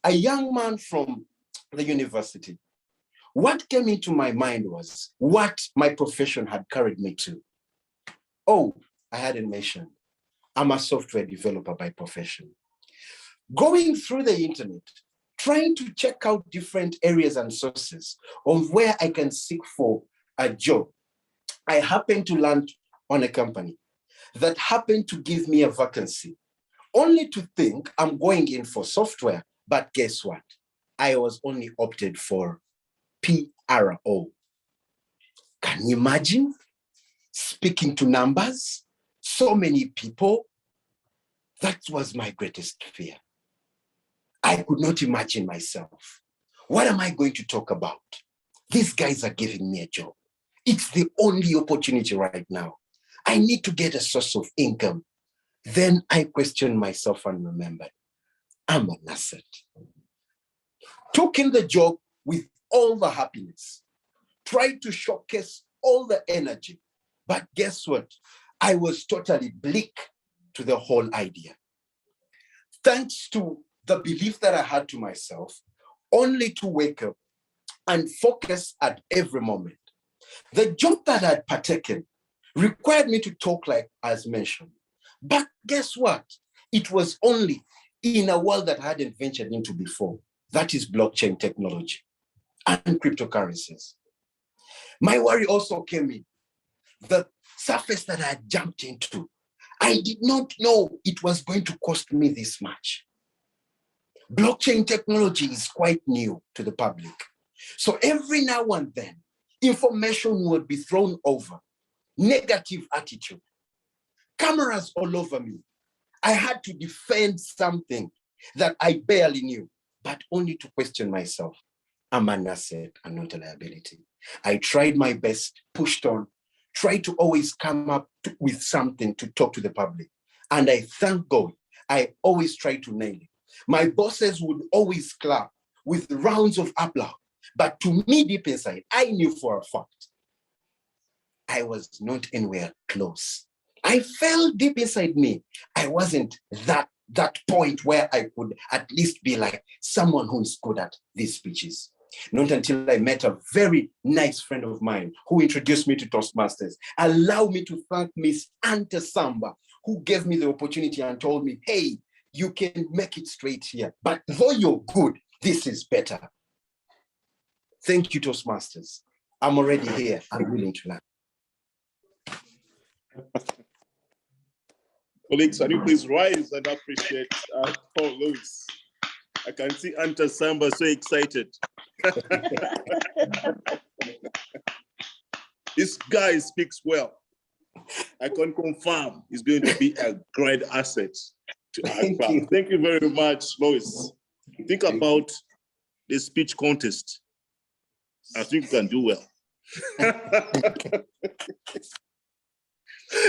Speaker 14: a young man from the university, what came into my mind was what my profession had carried me to. Oh, I hadn't mentioned, I'm a software developer by profession. Going through the internet, trying to check out different areas and sources of where I can seek for a job, I happened to land on a company that happened to give me a vacancy, only to think I'm going in for software. But guess what? I was only opted for PRO. Can you imagine? Speaking to numbers, so many people. That was my greatest fear. I could not imagine myself. What am I going to talk about? These guys are giving me a job. It's the only opportunity right now. I need to get a source of income. Then I questioned myself and remembered, I'm an asset. Took in the job with all the happiness, tried to showcase all the energy. But guess what? I was totally bleak to the whole idea. Thanks to the belief that I had to myself, only to wake up and focus at every moment. The job that I'd partaken required me to talk like as mentioned. But guess what? It was only in a world that I hadn't ventured into before. That is blockchain technology and cryptocurrencies. My worry also came in. The surface that I had jumped into, I did not know it was going to cost me this much. Blockchain technology is quite new to the public. So every now and then, information would be thrown over, negative attitude, cameras all over me. I had to defend something that I barely knew, but only to question myself. I'm an asset and not a liability. I tried my best, pushed on, tried to always come up with something to talk to the public. And I thank God, I always try to nail it. My bosses would always clap with rounds of applause. But to me, deep inside, I knew for a fact I was not anywhere close. I felt deep inside me, I wasn't that point where I could at least be like someone who is good at these speeches. Not until I met a very nice friend of mine who introduced me to Toastmasters, allowed me to thank Miss Ante Samba, who gave me the opportunity and told me, hey, you can make it straight here. But though you're good, this is better. Thank you, Toastmasters. I'm already here. I'm willing to learn.
Speaker 2: Colleagues, can you please rise and appreciate Paul Lewis? I can see Anta Samba so excited. This guy speaks well. I can confirm he's going to be a great asset to our club. Thank you very much, Lois. Think about the speech contest. I think you can do well.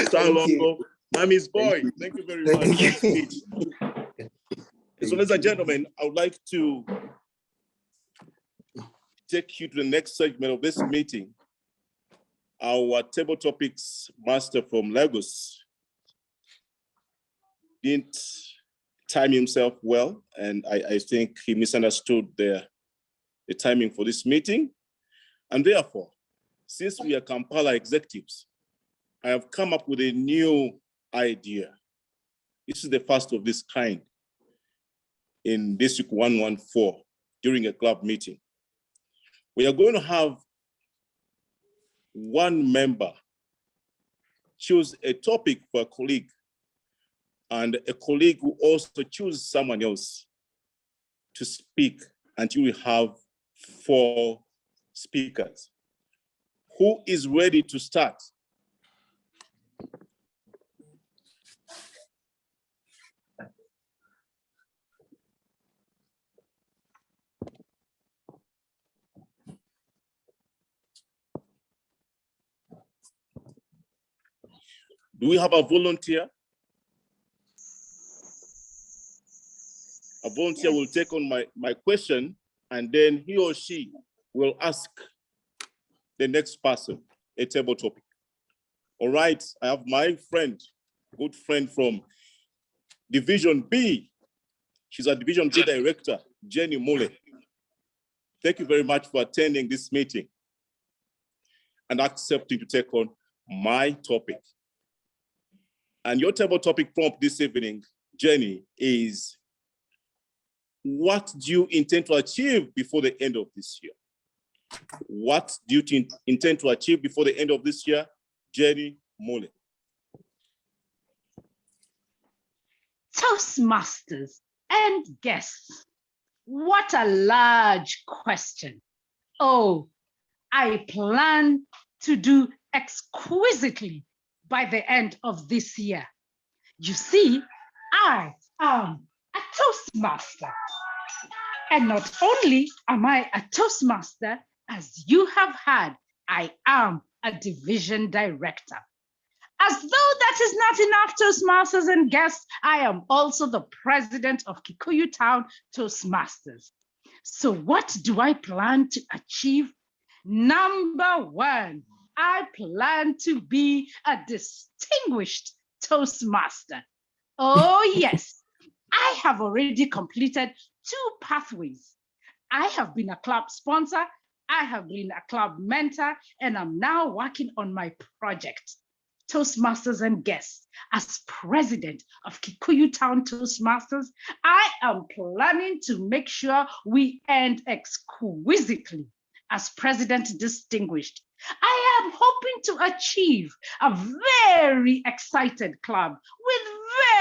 Speaker 2: Salongo, Mommy's boy. Thank you very much for the speech. So, ladies and gentlemen, I would like to take you to the next segment of this meeting. Our table topics master from Lagos didn't time himself well, and I think he misunderstood the timing for this meeting. And therefore, since we are Kampala executives, I have come up with a new idea. This is the first of this kind in District 114 during a club meeting. We are going to have one member choose a topic for a colleague, and a colleague will also choose someone else to speak until we have 4 speakers. Who is ready to start? Do we have a volunteer? A volunteer will take on my question, and then he or she will ask the next person a table topic. All right, I have my friend, good friend from Division B. She's a Division B director, Jenny Mule. Thank you very much for attending this meeting and accepting to take on my topic. And your table topic prompt this evening, Jenny, is what do you intend to achieve before the end of this year? What do you intend to achieve before the end of this year? Jenny Mole.
Speaker 15: Toastmasters and guests, what a large question. Oh, I plan to do exquisitely by the end of this year. You see, I am a Toastmaster. And not only am I a Toastmaster, as you have heard, I am a division director. As though that is not enough, Toastmasters and guests, I am also the president of Kikuyu Town Toastmasters. So what do I plan to achieve? Number one, I plan to be a distinguished Toastmaster. Oh yes, I have already completed 2 pathways. I have been a club sponsor, I have been a club mentor, and I'm now working on my project. Toastmasters and guests, as president of Kikuyu Town Toastmasters, I am planning to make sure we end exquisitely. As president distinguished, I am hoping to achieve a very excited club with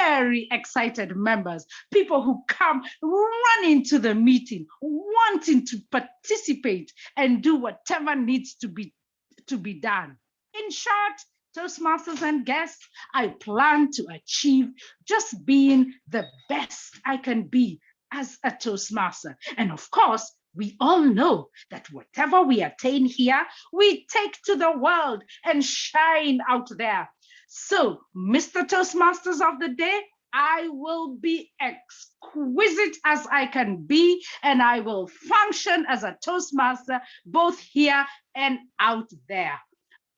Speaker 15: very excited members, people who come running to the meeting, wanting to participate and do whatever needs to be done. In short, Toastmasters and guests, I plan to achieve just being the best I can be as a Toastmaster. And of course, we all know that whatever we attain here, we take to the world and shine out there. So, Mr. Toastmasters of the day, I will be exquisite as I can be, and I will function as a Toastmaster both here and out there.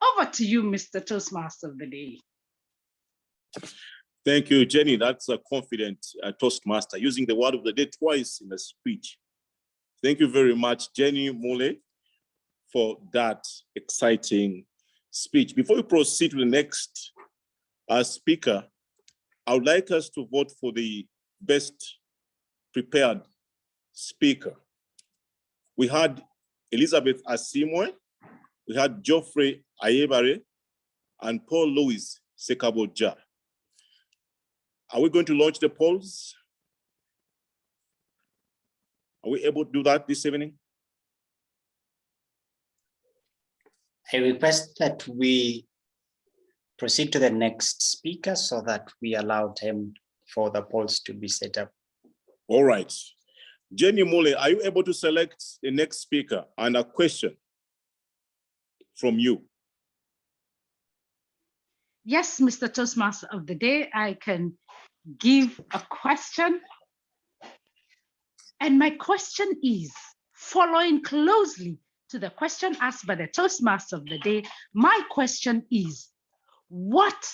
Speaker 15: Over to you, Mr. Toastmaster of the day.
Speaker 2: Thank you, Jenny. That's a confident Toastmaster, using the word of the day twice in a speech. Thank you very much, Jenny Mule, for that exciting speech. Before we proceed to the next speaker, I would like us to vote for the best prepared speaker. We had Elizabeth Asiimwe, we had Geoffrey Ayebare, and Paul Ssekabojja. Are we going to launch the polls? Are we able to do that this evening?
Speaker 11: I request that we proceed to the next speaker so that we allow time for the polls to be set up.
Speaker 2: All right. Jenny Mule, are you able to select the next speaker and a question from you?
Speaker 15: Yes, Mr. Toastmaster of the day, I can give a question. And my question is, following closely to the question asked by the Toastmaster of the day, my question is, what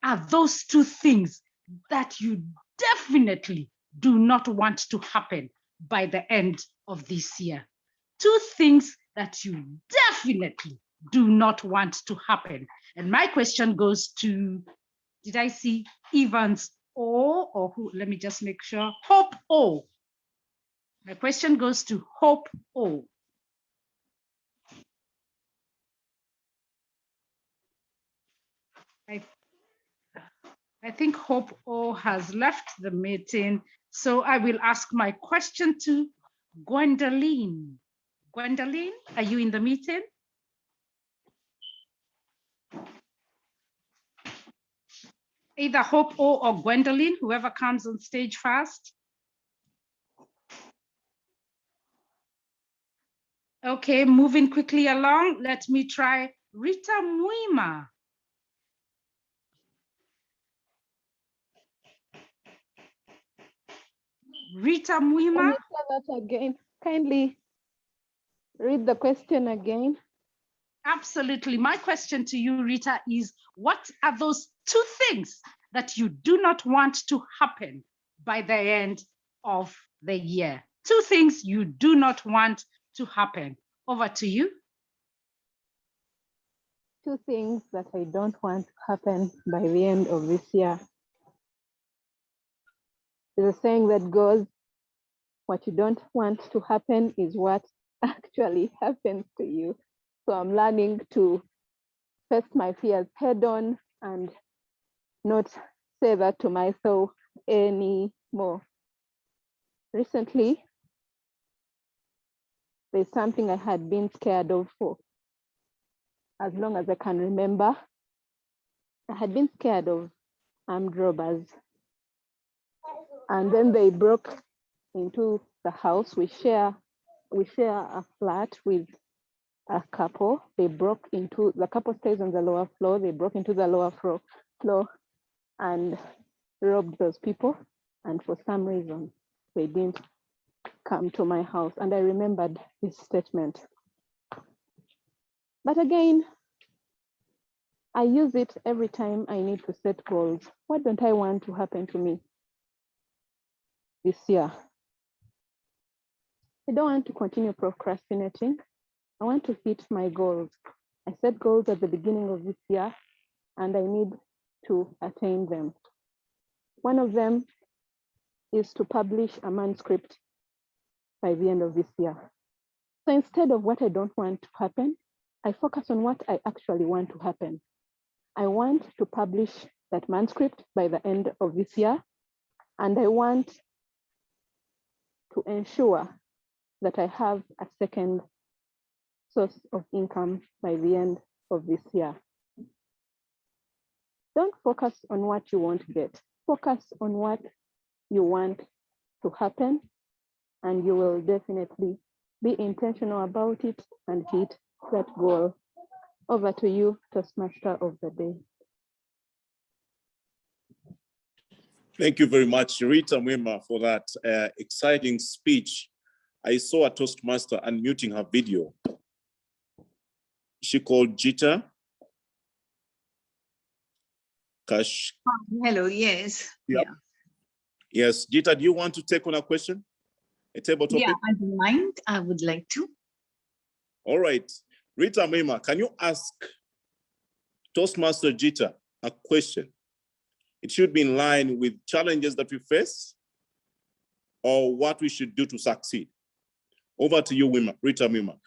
Speaker 15: are those 2 things that you definitely do not want to happen by the end of this year? 2 things that you definitely do not want to happen. And my question goes to, did I see Evans O or who? Let me just make sure. Hope O. My question goes to Hope O. I think Hope O has left the meeting, so I will ask my question to Gwendoline. Gwendoline, are you in the meeting? Either Hope O or Gwendoline, whoever comes on stage first. Okay, moving quickly along, let me try Rita Muima. Rita Muhima.
Speaker 16: Can you say that again? Kindly read the question again.
Speaker 15: Absolutely. My question to you, Rita, is what are those two things that you do not want to happen by the end of the year? Two things you do not want to happen. Over to you.
Speaker 16: Two things that I don't want to happen by the end of this year. There's a saying that goes, what you don't want to happen is what actually happens to you. So I'm learning to face my fears head on and not say that to myself anymore. Recently, there's something I had been scared of for as long as I can remember. I had been scared of armed robbers. And then they broke into the house. We share a flat with a couple. They broke into, the couple stays on the lower floor. They broke into the lower floor and robbed those people. And for some reason, they didn't come to my house. And I remembered this statement. But again, I use it every time I need to set goals. What don't I want to happen to me this year? I don't want to continue procrastinating. I want to hit my goals. I set goals at the beginning of this year, and I need to attain them. One of them is to publish a manuscript by the end of this year. So instead of what I don't want to happen, I focus on what I actually want to happen. I want to publish that manuscript by the end of this year, and I want to ensure that I have a second source of income by the end of this year. Don't focus on what you won't get. Focus on what you want to happen, and you will definitely be intentional about it and hit that goal. Over to you, Toastmaster of the day.
Speaker 2: Thank you very much, Rita Muhima, for that exciting speech. I saw a Toastmaster unmuting her video. She called Jita Kash.
Speaker 17: Hello, yes.
Speaker 2: Yep.
Speaker 17: Yeah.
Speaker 2: Yes, Jita, do you want to take on a question? A table topic?
Speaker 17: Yeah, I don't mind. I would like to.
Speaker 2: All right. Rita Muhima, can you ask Toastmaster Jita a question? It should be in line with challenges that we face or what we should do to succeed. Over to you, Rita Muhima.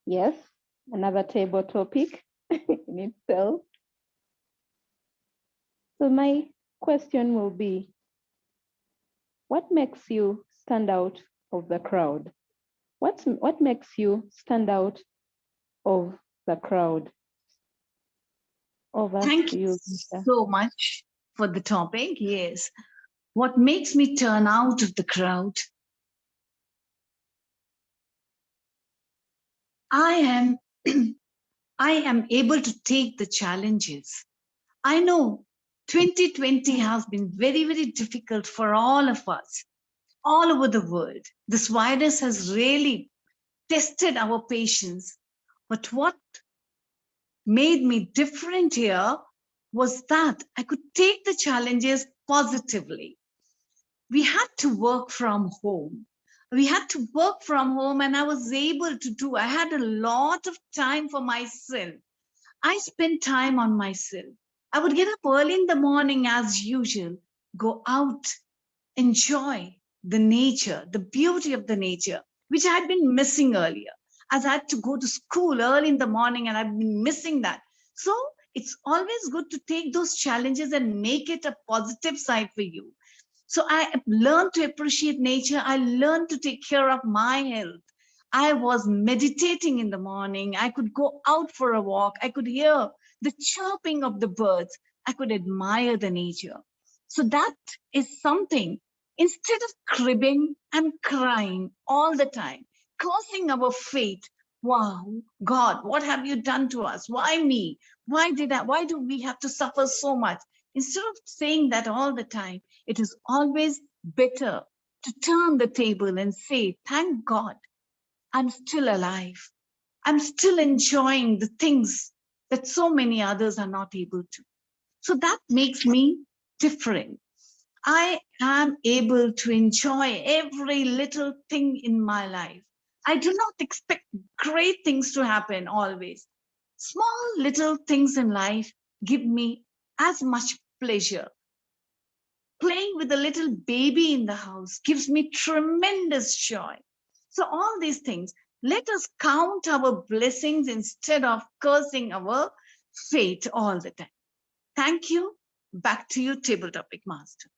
Speaker 16: Yes, another table topic in itself. So my question will be, what makes you stand out of the crowd? What makes you stand out of the crowd? Over
Speaker 17: Thank
Speaker 16: to
Speaker 17: you
Speaker 16: Lisa.
Speaker 17: so much for the topic. Yes. What makes me turn out of the crowd? I am able to take the challenges. I know 2020 has been very, very difficult for all of us, all over the world. This virus has really tested our patience. But what made me different here was that I could take the challenges positively. We had to work from home. And I was able to do, I had a lot of time for myself. I spent time on myself. I would get up early in the morning as usual, go out, enjoy the nature, the beauty of the nature, which I had been missing earlier. As I had to go to school early in the morning and I've been missing that. So it's always good to take those challenges and make it a positive side for you. So I learned to appreciate nature. I learned to take care of my health. I was meditating in the morning. I could go out for a walk. I could hear the chirping of the birds. I could admire the nature. So that is something, instead of cribbing and crying all the time, cursing our fate, wow, God, what have you done to us? Why me? Why do we have to suffer so much? Instead of saying that all the time, it is always better to turn the table and say, thank God, I'm still alive. I'm still enjoying the things that so many others are not able to. So that makes me different. I am able to enjoy every little thing in my life. I do not expect great things to happen always. Small little things in life give me as much pleasure. Playing with a little baby in the house gives me tremendous joy. So all these things, let us count our blessings instead of cursing our fate all the time. Thank you. Back to you, Table Topic Master.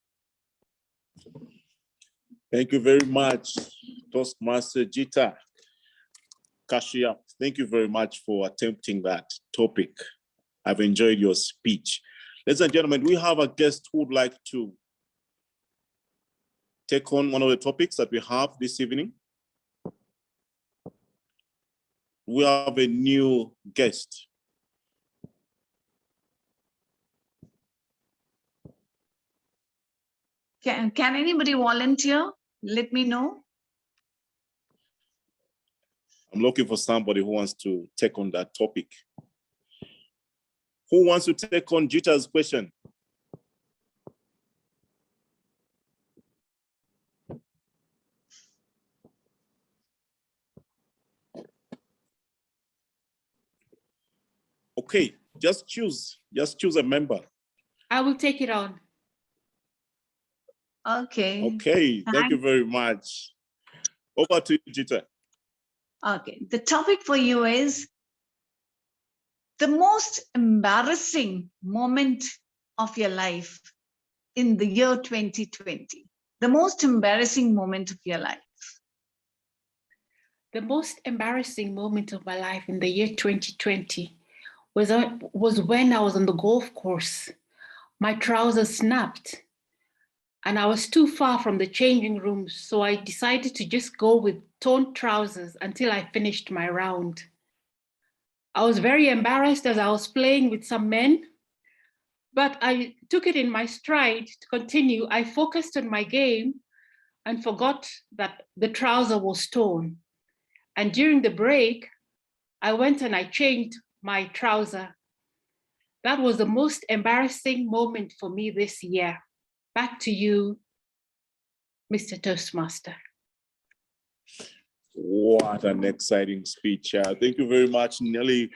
Speaker 2: Thank you very much, Toastmaster Jita Kashia. Thank you very much for attempting that topic. I've enjoyed your speech. Ladies and gentlemen, we have a guest who would like to take on one of the topics that we have this evening. We have a new guest.
Speaker 17: Can anybody volunteer? Let me know.
Speaker 2: I'm looking for somebody who wants to take on that topic. Who wants to take on Jita's question? Okay, just choose a member.
Speaker 18: I will take it on.
Speaker 17: Okay.
Speaker 2: Okay, thank you very much. Over to you, Jita.
Speaker 17: Okay, the topic for you is the most embarrassing moment of your life in the year 2020. The most embarrassing moment of your life.
Speaker 18: The most embarrassing moment of my life in the year 2020 was when I was on the golf course. My trousers snapped and I was too far from the changing rooms, so I decided to just go with torn trousers until I finished my round. I was very embarrassed as I was playing with some men, but I took it in my stride to continue. I focused on my game and forgot that the trouser was torn. And during the break, I went and I changed my trouser. That was the most embarrassing moment for me this year. Back to you, Mr. Toastmaster.
Speaker 2: What an exciting speech. Thank you very much, Nelly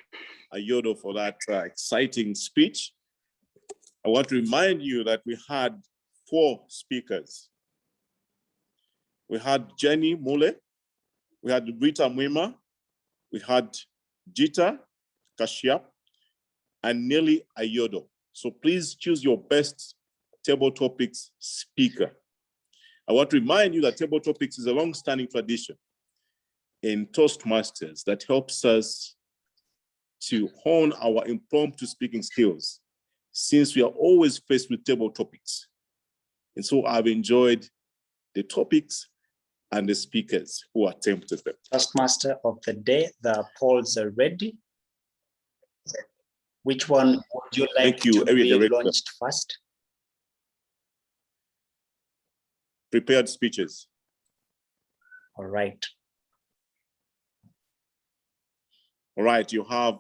Speaker 2: Ayodo, for that exciting speech. I want to remind you that we had 4 speakers. We had Jenny Mule, we had Rita Mwima, we had Jita Kashia, and Nelly Ayodo. So please choose your best Table Topics speaker. I want to remind you that Table Topics is a long-standing tradition in Toastmasters that helps us to hone our impromptu speaking skills, since we are always faced with table topics. And so I've enjoyed the topics and the speakers who attempted them.
Speaker 11: Toastmaster of the day, the polls are ready. Which one would you like to be launched first?
Speaker 2: Prepared speeches.
Speaker 11: All right.
Speaker 2: All right, you have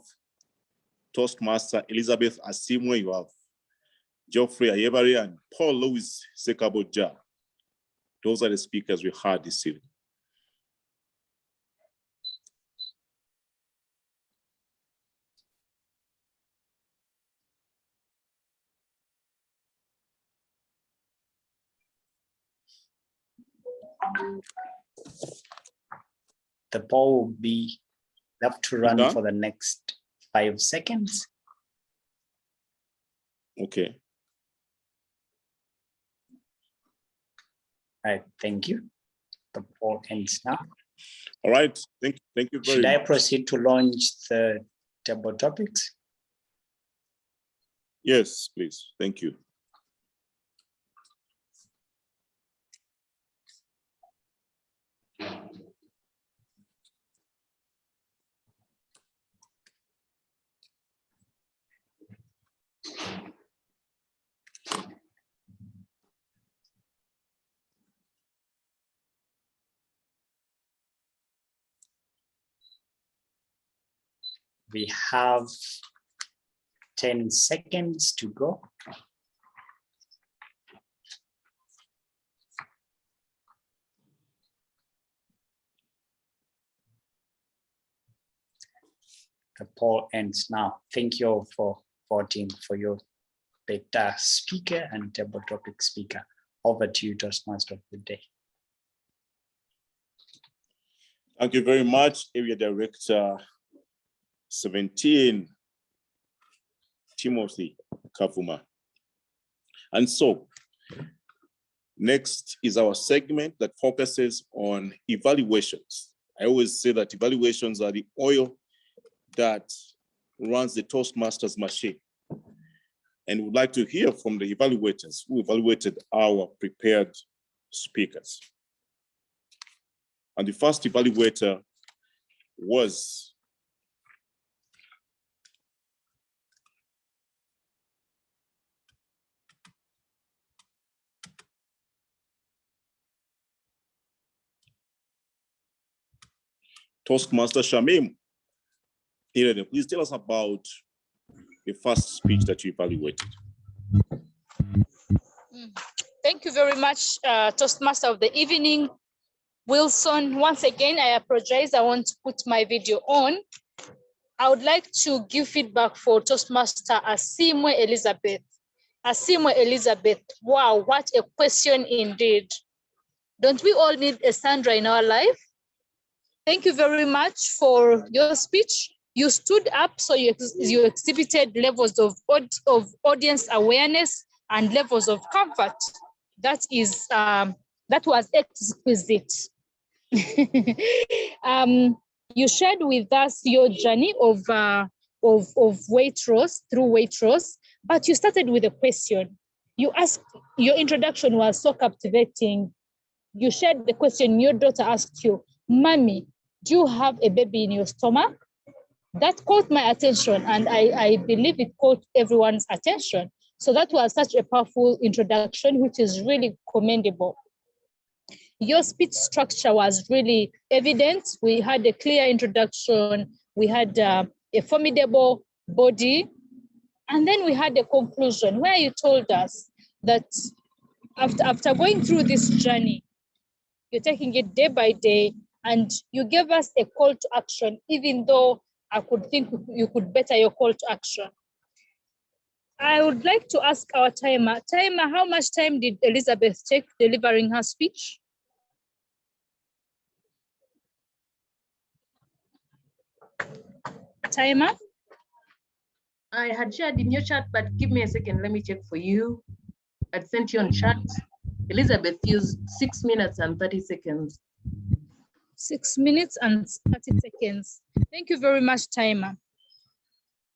Speaker 2: Toastmaster Elizabeth Asiimwe, you have Geoffrey Ayebare and Paul Ssekabojja. Those are the speakers we had this evening.
Speaker 11: The ball will be left to run
Speaker 2: Okay.
Speaker 11: for the next 5 seconds.
Speaker 2: Okay.
Speaker 11: All right, thank you. The ball ends now.
Speaker 2: All right, thank you very much.
Speaker 11: Should I proceed to launch the table topics?
Speaker 2: Yes, please, thank you.
Speaker 11: We have 10 seconds to go. The poll ends now. Thank you all for voting for your better speaker and table topic speaker. Over to you, Toastmaster of the day.
Speaker 2: Thank you very much, Area Director 17, Timothy Kavuma. And so, next is our segment that focuses on evaluations. I always say that evaluations are the oil that runs the Toastmasters machine. And we'd like to hear from the evaluators who evaluated our prepared speakers. And the first evaluator was Toastmaster Shamim. Please tell us about the first speech that you evaluated.
Speaker 9: Thank you very much, Toastmaster of the evening. Wilson, once again, I apologize. I want to put my video on. I would like to give feedback for Toastmaster Asiimwe Elizabeth. Asiimwe Elizabeth, wow, what a question indeed. Don't we all need a Sandra in our life? Thank you very much for your speech. You stood up, so you exhibited levels of audience awareness and levels of comfort. That was exquisite. You shared with us your journey of Waitrose through Waitrose, but you started with a question. You asked, your introduction was so captivating. You shared the question your daughter asked you, "Mommy, do you have a baby in your stomach?" That caught my attention, and I believe it caught everyone's attention. So that was such a powerful introduction, which is really commendable. Your speech structure was really evident. We had a clear introduction. We had a formidable body. And then we had a conclusion where you told us that after going through this journey, you're taking it day by day, and you gave us a call to action, even though I could think you could better your call to action. I would like to ask our timer, how much time did Elizabeth take delivering her speech? Timer?
Speaker 13: I had shared in your chat, but give me a second. Let me check for you. I sent you on chat. Elizabeth used 6 minutes and 30 seconds.
Speaker 9: 6 minutes and 30 seconds. Thank you very much, timer.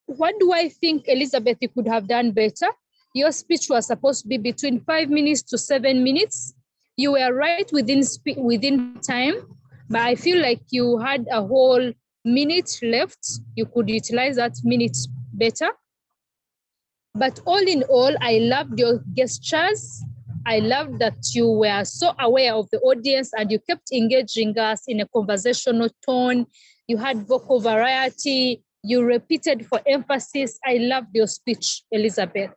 Speaker 9: What do I think, Elizabeth, you could have done better? Your speech was supposed to be between 5 minutes to 7 minutes. You were right within time, but I feel like you had a whole minute left. You could utilize that minute better. But all in all, I loved your gestures. I loved that you were so aware of the audience and you kept engaging us in a conversational tone. You had vocal variety. You repeated for emphasis. I loved your speech, Elizabeth.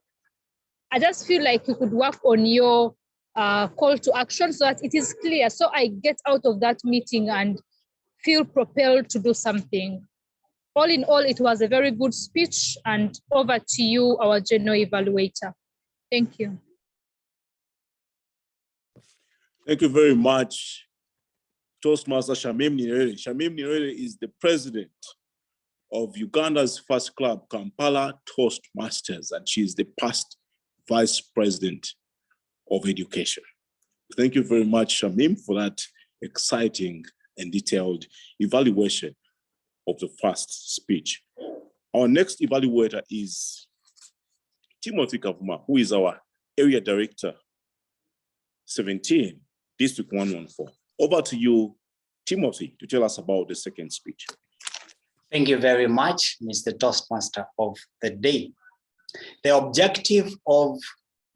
Speaker 9: I just feel like you could work on your call to action so that it is clear. So I get out of that meeting and feel propelled to do something. All in all, it was a very good speech, and over to you, our general evaluator. Thank you.
Speaker 2: Thank you very much, Toastmaster Shamim Nirere. Shamim Nirere is the president of Uganda's first club, Kampala Toastmasters, and she is the past vice president of education. Thank you very much, Shamim, for that exciting and detailed evaluation of the first speech. Our next evaluator is Timothy Kavuma, who is our area director, 17, District 114. Over to you, Timothy, to tell us about the second speech.
Speaker 11: Thank you very much, Mr. Toastmaster of the day. The objective of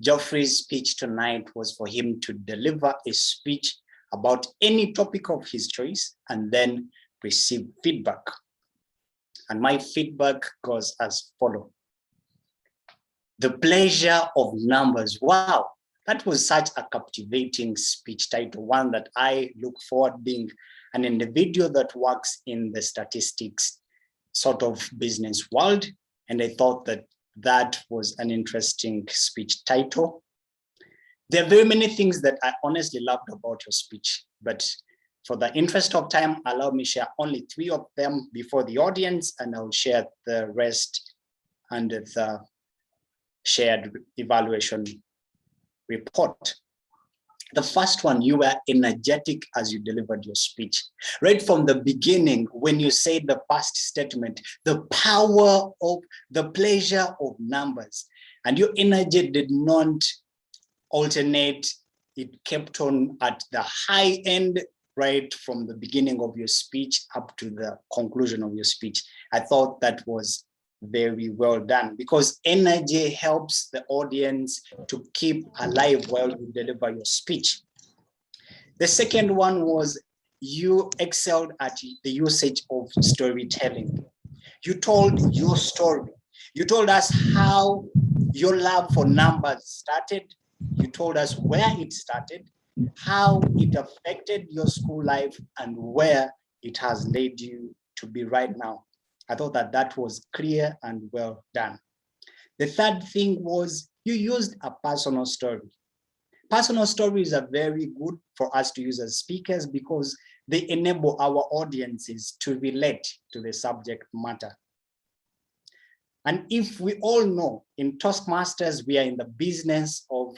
Speaker 11: Geoffrey's speech tonight was for him to deliver a speech about any topic of his choice and then receive feedback. And my feedback goes as follows. The pleasure of numbers. Wow, that was such a captivating speech title, one that I look forward being an individual that works in the statistics sort of business world. And I thought that that was an interesting speech title. There are very many things that I honestly loved about your speech, but for the interest of time, allow me share only 3 of them before the audience, and I'll share the rest under the shared evaluation report. The first one, you were energetic as you delivered your speech. Right from the beginning, when you said the first statement, the power of the pleasure of numbers, and your energy did not alternate. It kept on at the high end, right from the beginning of your speech up to the conclusion of your speech. I thought that was very well done, because energy helps the audience to keep alive while you deliver your speech. The second one was you excelled at the usage of storytelling. You told your story. You told us how your love for numbers started. You told us where it started, how it affected your school life, and where it has led you to be right now. I thought that that was clear and well done. The third thing was you used a personal story. Personal stories are very good for us to use as speakers because they enable our audiences to relate to the subject matter. And if we all know in Toastmasters, we are in the business of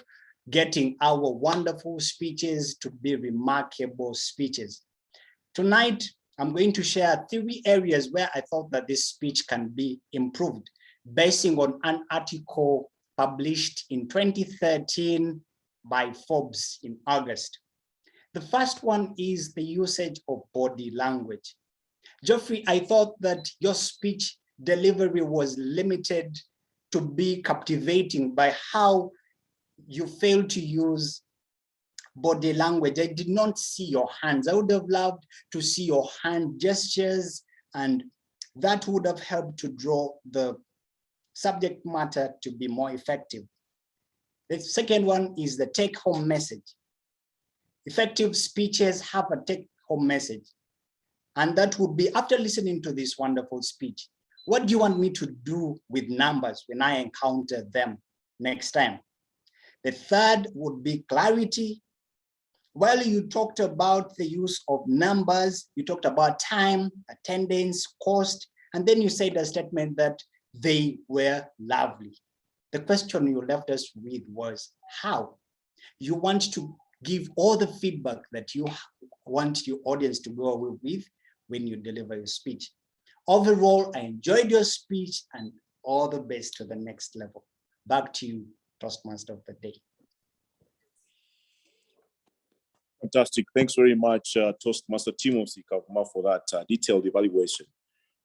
Speaker 11: getting our wonderful speeches to be remarkable speeches. Tonight, I'm going to share 3 areas where I thought that this speech can be improved, basing on an article published in 2013 by Forbes in August. The first one is the usage of body language. Geoffrey, I thought that your speech delivery was limited to be captivating by how you failed to use body language. I did not see your hands. I would have loved to see your hand gestures, and that would have helped to draw the subject matter to be more effective. The second one is the take-home message. Effective speeches have a take-home message, and that would be, after listening to this wonderful speech, what do you want me to do with numbers when I encounter them next time? The third would be clarity. While you talked about the use of numbers, you talked about time, attendance, cost, and then you said a statement that they were lovely. The question you left us with was how? You want to give all the feedback that you want your audience to go away with when you deliver your speech. Overall, I enjoyed your speech, and all the best to the next level. Back to you, Toastmaster of the Day.
Speaker 2: Fantastic. Thanks very much, Toastmaster TMC for that detailed evaluation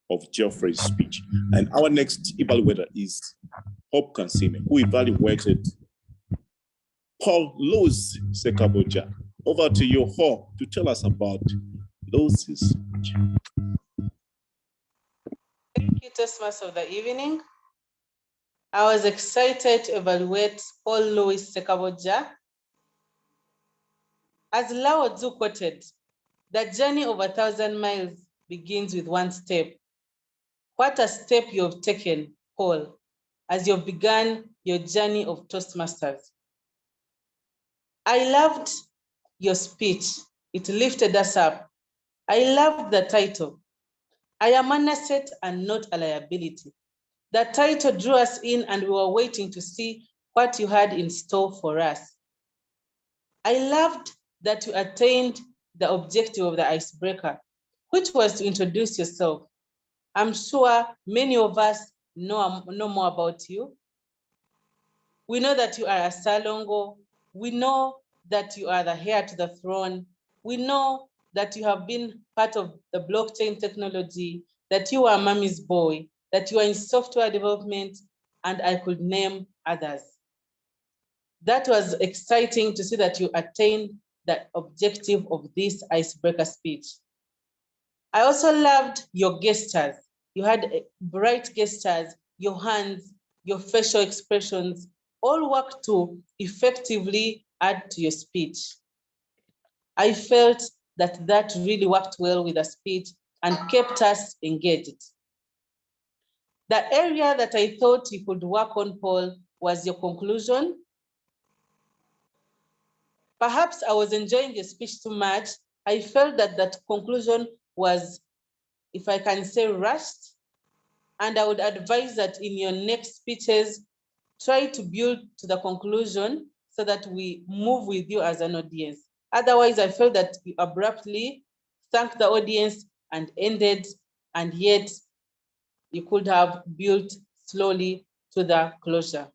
Speaker 2: of Geoffrey's speech. And our next evaluator is Hope Kansime, who evaluated Paul Ssekabojja. Over to you, Hope, to tell us about Lewis's speech.
Speaker 13: Thank you, Toastmaster of the evening. I was excited to evaluate Paul Ssekabojja. As Lao Tzu quoted, the journey of 1,000 miles begins with one step. What a step you have taken, Paul, as you've begun your journey of Toastmasters. I loved your speech. It lifted us up. I loved the title. I am an asset and not a liability. The title drew us in, and we were waiting to see what you had in store for us. I loved that you attained the objective of the icebreaker, which was to introduce yourself. I'm sure many of us know more about you. We know that you are a Salongo. We know that you are the heir to the throne. We know that you have been part of the blockchain technology, that you are mommy's boy, that you are in software development, and I could name others. That was exciting to see that you attained the objective of this icebreaker speech. I also loved your gestures. you had bright gestures, your hands, your facial expressions, all work to effectively add to your speech. I felt that that really worked well with the speech and kept us engaged. The area that I thought you could work on, Paul, was your conclusion. Perhaps I was enjoying your speech too much. I felt that that conclusion was, if I can say, rushed. And I would advise that in your next speeches, try to build to the conclusion so that we move with you as an audience. Otherwise, I felt that you abruptly thanked the audience and ended, and yet you could have built slowly to the closure.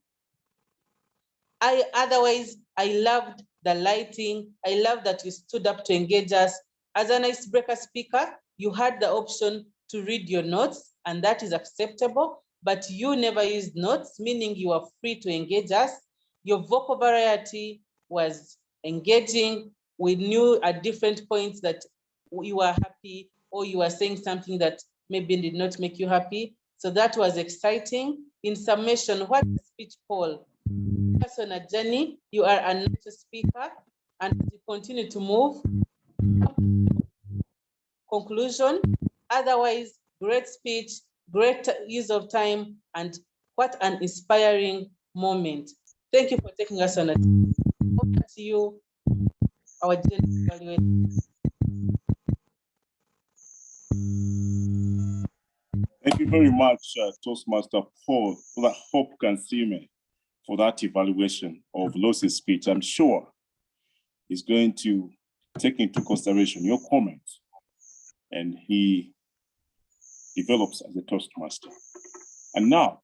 Speaker 13: Otherwise, I loved the lighting. I love that you stood up to engage us. As an icebreaker speaker, you had the option to read your notes, and that is acceptable, but you never used notes, meaning you are free to engage us. Your vocal variety was engaging. We knew at different points that you were happy or you were saying something that maybe did not make you happy. So that was exciting. In summation, what is speech, Paul? On a journey, you are a natural speaker, and as you continue to move, conclusion. Otherwise, great speech, great use of time, and what an inspiring moment. Thank you for taking us on a journey. Over to you, our journey evaluator.
Speaker 2: Thank you very much, Toastmaster Paul Ssekabojja, for that evaluation of Lucy's speech. I'm sure he's going to take into consideration your comments, and he develops as a Toastmaster. And now,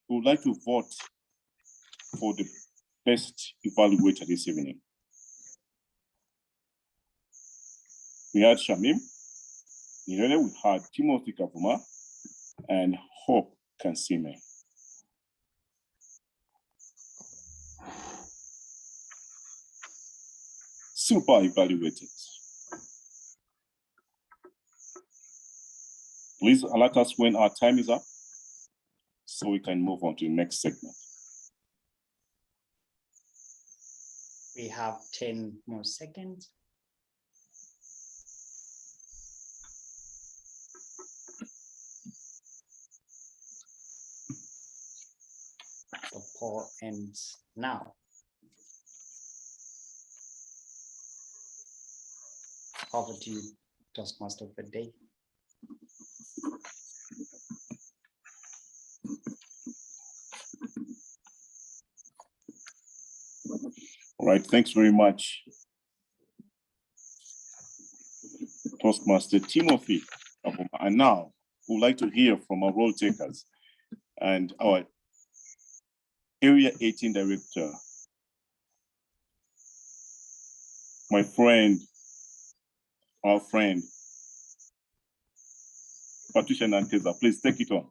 Speaker 2: we would like to vote for the best evaluator this evening. We had Shamim, we had Timothy Kavuma, and Hope Kansime. Super evaluators. Please alert us when our time is up so we can move on to the next segment.
Speaker 11: We have 10 more seconds. The poll ends now. Over to you, Toastmaster of the day.
Speaker 2: All right, thanks very much, Toastmaster Timothy. And now, we would like to hear from our role takers and our Area 18 Director, my friend, our friend, Patricia Nanteza. Please take it on.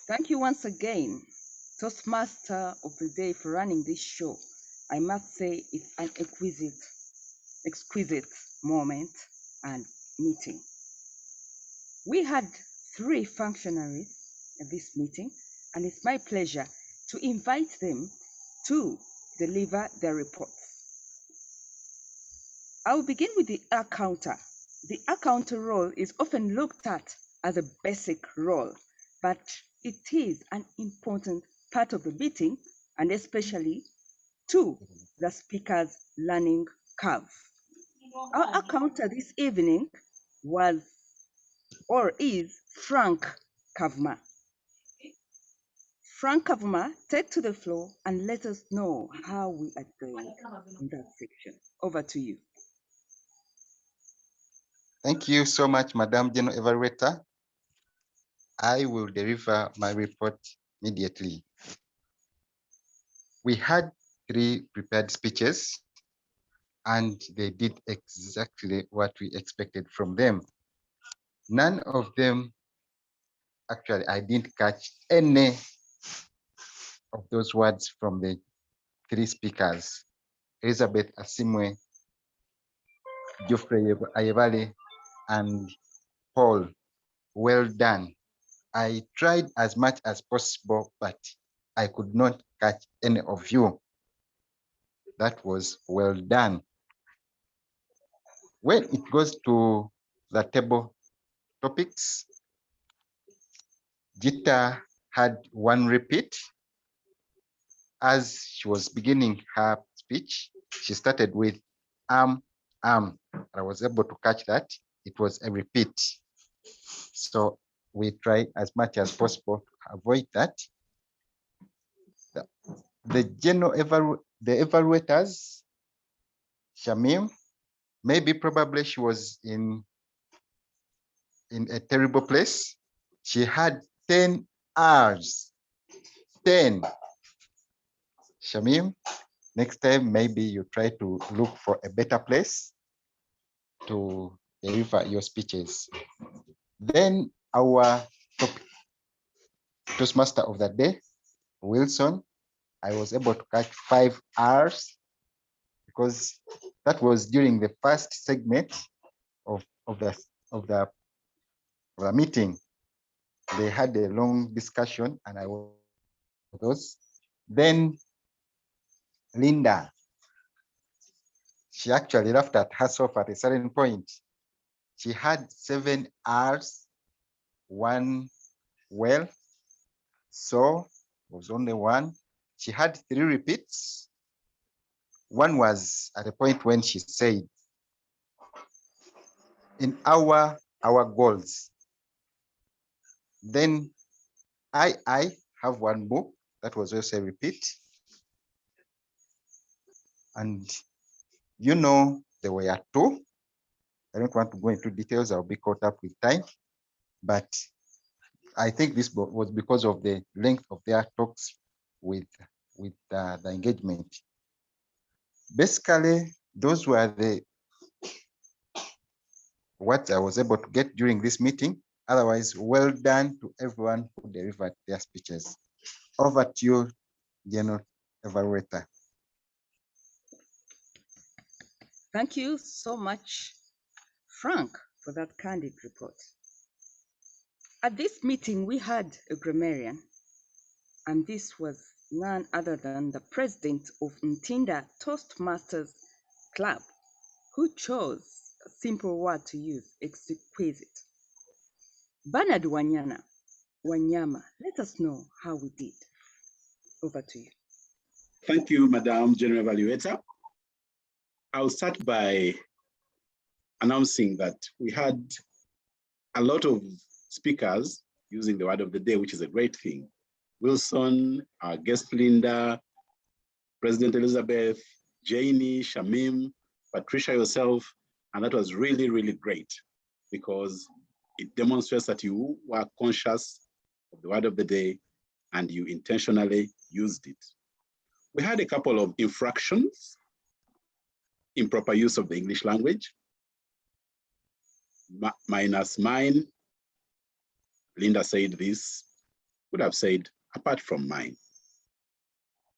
Speaker 5: Thank you once again, Toastmaster of the Day, for running this show. I must say it's an exquisite moment and meeting. We had 3 functionaries at this meeting, and it's my pleasure to invite them to deliver their reports. I will begin with the accounter. The accounter role is often looked at as a basic role, but it is an important part of the meeting, and especially to the speaker's learning curve. Our accounter this evening was or is Frank Kavuma. Frank Kavuma, take to the floor and let us know how we are doing in that section. Over to you.
Speaker 4: Thank you so much, Madam General Evaluator. I will deliver my report immediately. We had 3 prepared speeches, and they did exactly what we expected from them. None of them, actually, I didn't catch any of those words from the 3 speakers, Elizabeth Asiimwe, Geoffrey Ayebare, and Paul, well done. I tried as much as possible, but I could not catch any of you. That was well done. When it goes to the table topics, Jita had one repeat. As she was beginning her speech, she started with I was able to catch that. It was a repeat. So we try as much as possible to avoid that. The evaluators, Shamim, maybe probably she was in a terrible place. She had 10 hours. 10. Shamim, next time maybe you try to look for a better place to deliver your speeches. Then our Toastmaster of the day, Wilson, I was able to catch 5 hours because that was during the first segment of the meeting. They had a long discussion and I was those. Then Linda, she actually laughed at herself at a certain point. She had 7 hours, one well, so it was only one. She had 3 repeats. One was at a point when she said, in our goals. Then I have one book that was also a repeat. And you know, there were 2. I don't want to go into details, I'll be caught up with time. But I think this was because of the length of their talks with the engagement. Basically, those were what I was able to get during this meeting. Otherwise, well done to everyone who delivered their speeches. Over to you, General Evaluator.
Speaker 5: Thank you so much, Frank, for that candid report. At this meeting, we had a grammarian, and this was none other than the president of Ntinda Toastmasters Club, who chose a simple word to use, exquisite. Bernard Wanyama, let us know how we did. Over to you.
Speaker 3: Thank you, Madam General Evaluator. I'll start by announcing that we had a lot of speakers using the word of the day, which is a great thing. Wilson, our guest Linda, President Elizabeth, Janie, Shamim, Patricia, yourself, and that was really, really great because it demonstrates that you were conscious of the word of the day and you intentionally used it. We had a couple of infractions, improper use of the English language, minus mine. Linda said this, would have said, apart from mine.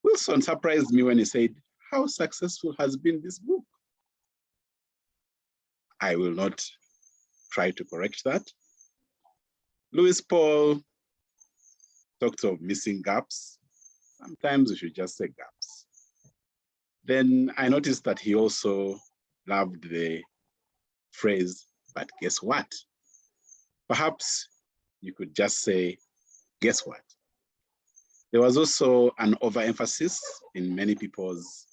Speaker 3: Wilson surprised me when he said, how successful has been this book? I will not try to correct that. Louis Paul talked of missing gaps. Sometimes we should just say gaps. Then I noticed that he also loved the phrase, but guess what? Perhaps you could just say, guess what? There was also an overemphasis in many people's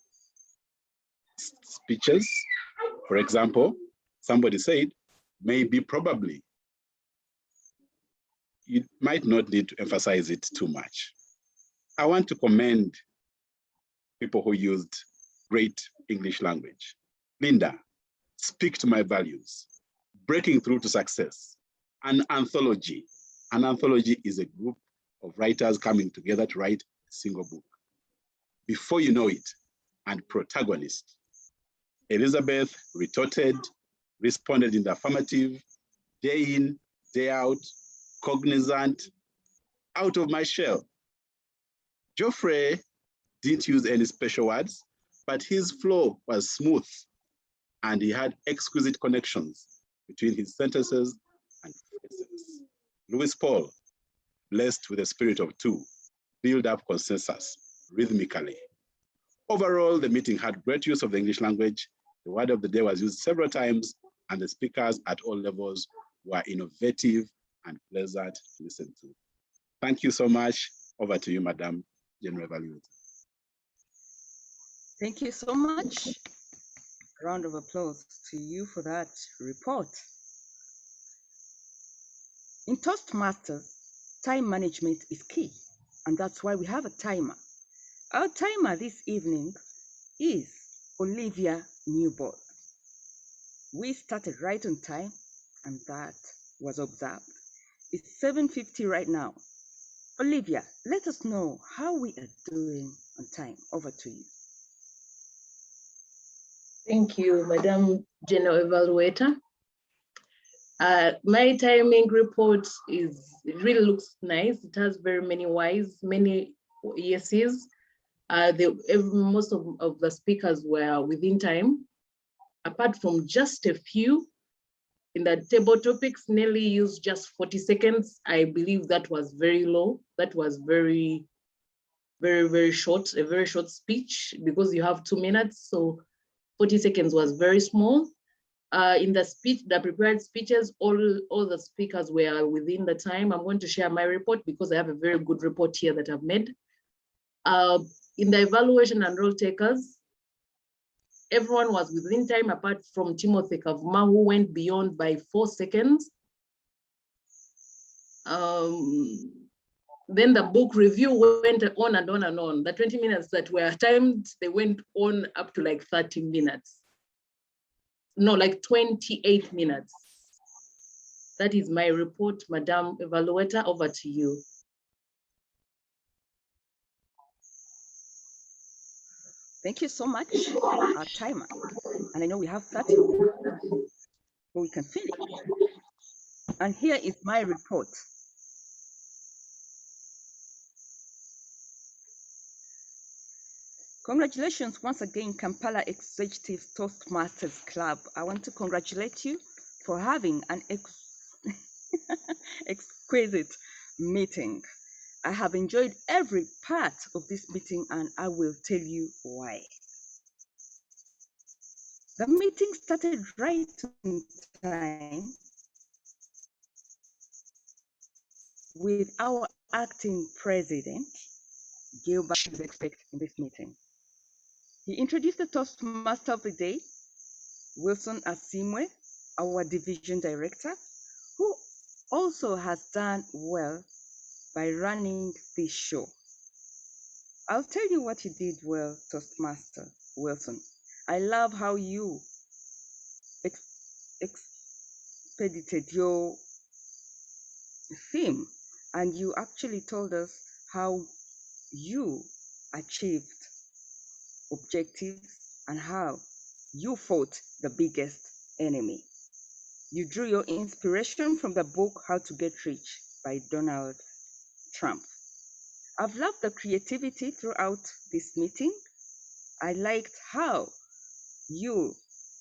Speaker 3: speeches. For example, somebody said, maybe, probably. You might not need to emphasize it too much. I want to commend people who used great English language. Linda, speak to my values, breaking through to success, an anthology. An anthology is a group of writers coming together to write a single book. Before you know it, and protagonist. Elizabeth retorted, responded in the affirmative, day in, day out, cognizant, out of my shell. Geoffrey didn't use any special words, but his flow was smooth and he had exquisite connections between his sentences and presence. Louis Paul, blessed with the spirit of two, build up consensus rhythmically. Overall, the meeting had great use of the English language. The word of the day was used several times, and the speakers at all levels were innovative and pleasant to listen to. Thank you so much. Over to you, Madam General Evaluator.
Speaker 5: Thank you so much. A round of applause to you for that report. In Toastmasters, time management is key, and that's why we have a timer. Our timer this evening is Olivia Newbold. We started right on time, and that was observed. It's 7:50 right now. Olivia, let us know how we are doing on time. Over to you.
Speaker 19: Thank you, Madam General Evaluator. My timing report it really looks nice. It has very many Ys, many yeses. Most of the speakers were within time, apart from just a few. In the table topics, Nelly used just 40 seconds. I believe that was very low. That was very, very, very short, a very short speech because you have 2 minutes. So 40 seconds was very small. In the prepared speeches, all the speakers were within the time. I'm going to share my report because I have a very good report here that I've made. In the evaluation and role takers, everyone was within time apart from Timothy Kavuma, who went beyond by 4 seconds. Then the book review went on and on and on. The 20 minutes that were timed, they went on up to like 30 minutes. No, like 28 minutes. That is my report, Madam Evaluator. Over to you.
Speaker 5: Thank you so much, our timer. And I know we have 30 minutes, but we can finish. And here is my report. Congratulations once again, Kampala Executive Toastmasters Club. I want to congratulate you for having an exquisite meeting. I have enjoyed every part of this meeting, and I will tell you why. The meeting started right on time with our acting president, Gilbert, is expected in this meeting. He introduced the Toastmaster of the day, Wilson Asiimwe, our division director, who also has done well by running this show. I'll tell you what you did well, Toastmaster Wilson. I love how you expedited your theme, and you actually told us how you achieved objectives and how you fought the biggest enemy. You drew your inspiration from the book How to Get Rich by Donald Trump. I've loved the creativity throughout this meeting. I liked how you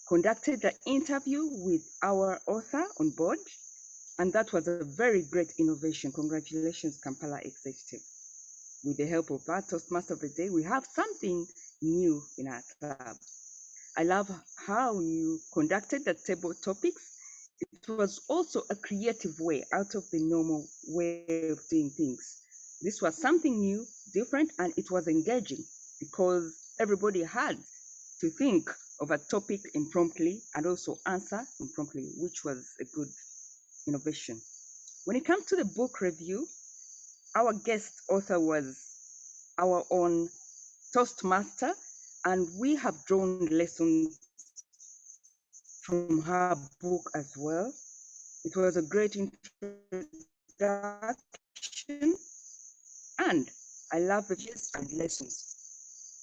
Speaker 5: conducted the interview with our author on board, and that was a very great innovation. Congratulations, Kampala Executive. With the help of our Toastmaster of the Day, we have something new in our club. I love how you conducted the table topics. It was also a creative way out of the normal way of doing things. This was something new, different, and it was engaging because everybody had to think of a topic impromptu and also answer impromptu, which was a good innovation. When it comes to the book review, our guest author was our own Toastmaster, and we have drawn lessons from her book as well. It was a great introduction, and I love the views and lessons.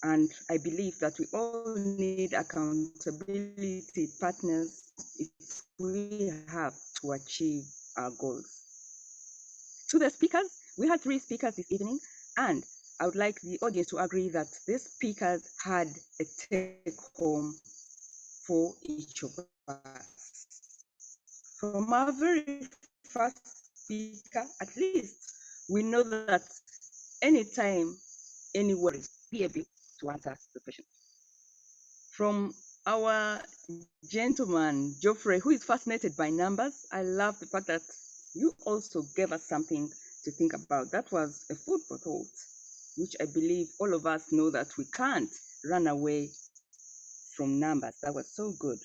Speaker 5: And I believe that we all need accountability partners if we have to achieve our goals. To the speakers, we had 3 speakers this evening, and I would like the audience to agree that these speakers had a take-home for each of us. From our very first speaker, at least we know that anytime, anywhere, be able to answer the question. From our gentleman, Geoffrey, who is fascinated by numbers, I love the fact that you also gave us something to think about. That was a food for thought, which I believe all of us know that we can't run away from numbers. That was so good.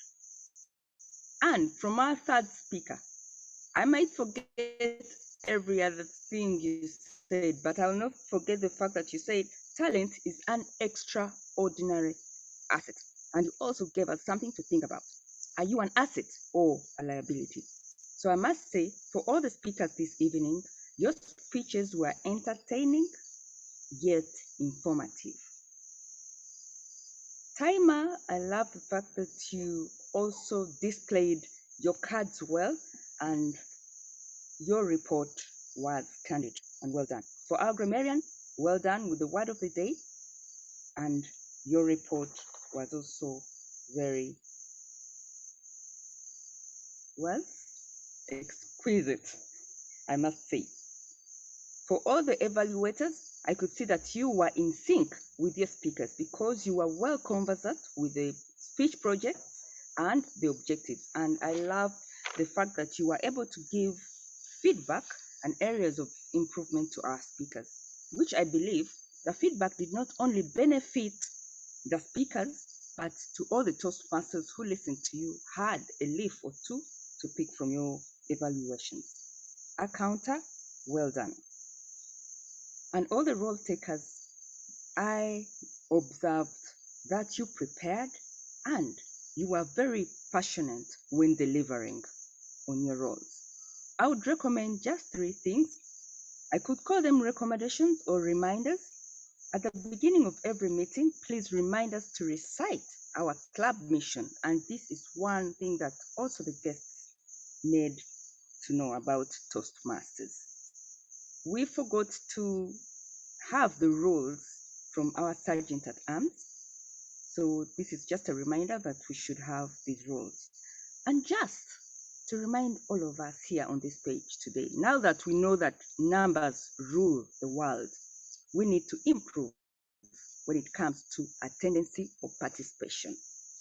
Speaker 5: And from our third speaker, I might forget every other thing you said, but I'll not forget the fact that you said talent is an extraordinary asset. And you also gave us something to think about. Are you an asset or a liability? So I must say, for all the speakers this evening, your speeches were entertaining, yet informative. Timer, I love the fact that you also displayed your cards well, and your report was candid and well done. For our grammarian, well done with the word of the day, and your report was also very well, exquisite, I must say. For all the evaluators, I could see that you were in sync with your speakers because you were well conversant with the speech projects and the objectives. And I love the fact that you were able to give feedback and areas of improvement to our speakers, which I believe the feedback did not only benefit the speakers, but to all the Toastmasters who listened to you had a leaf or two to pick from your evaluations. A counter, well done. And all the role takers, I observed that you prepared and you were very passionate when delivering on your roles. I would recommend just 3 things. I could call them recommendations or reminders. At the beginning of every meeting, please remind us to recite our club mission. And this is one thing that also the guests need to know about Toastmasters. We forgot to have the rules from our Sergeant at Arms. So this is just a reminder that we should have these rules. And just to remind all of us here on this page today, now that we know that numbers rule the world, we need to improve when it comes to attendance or participation.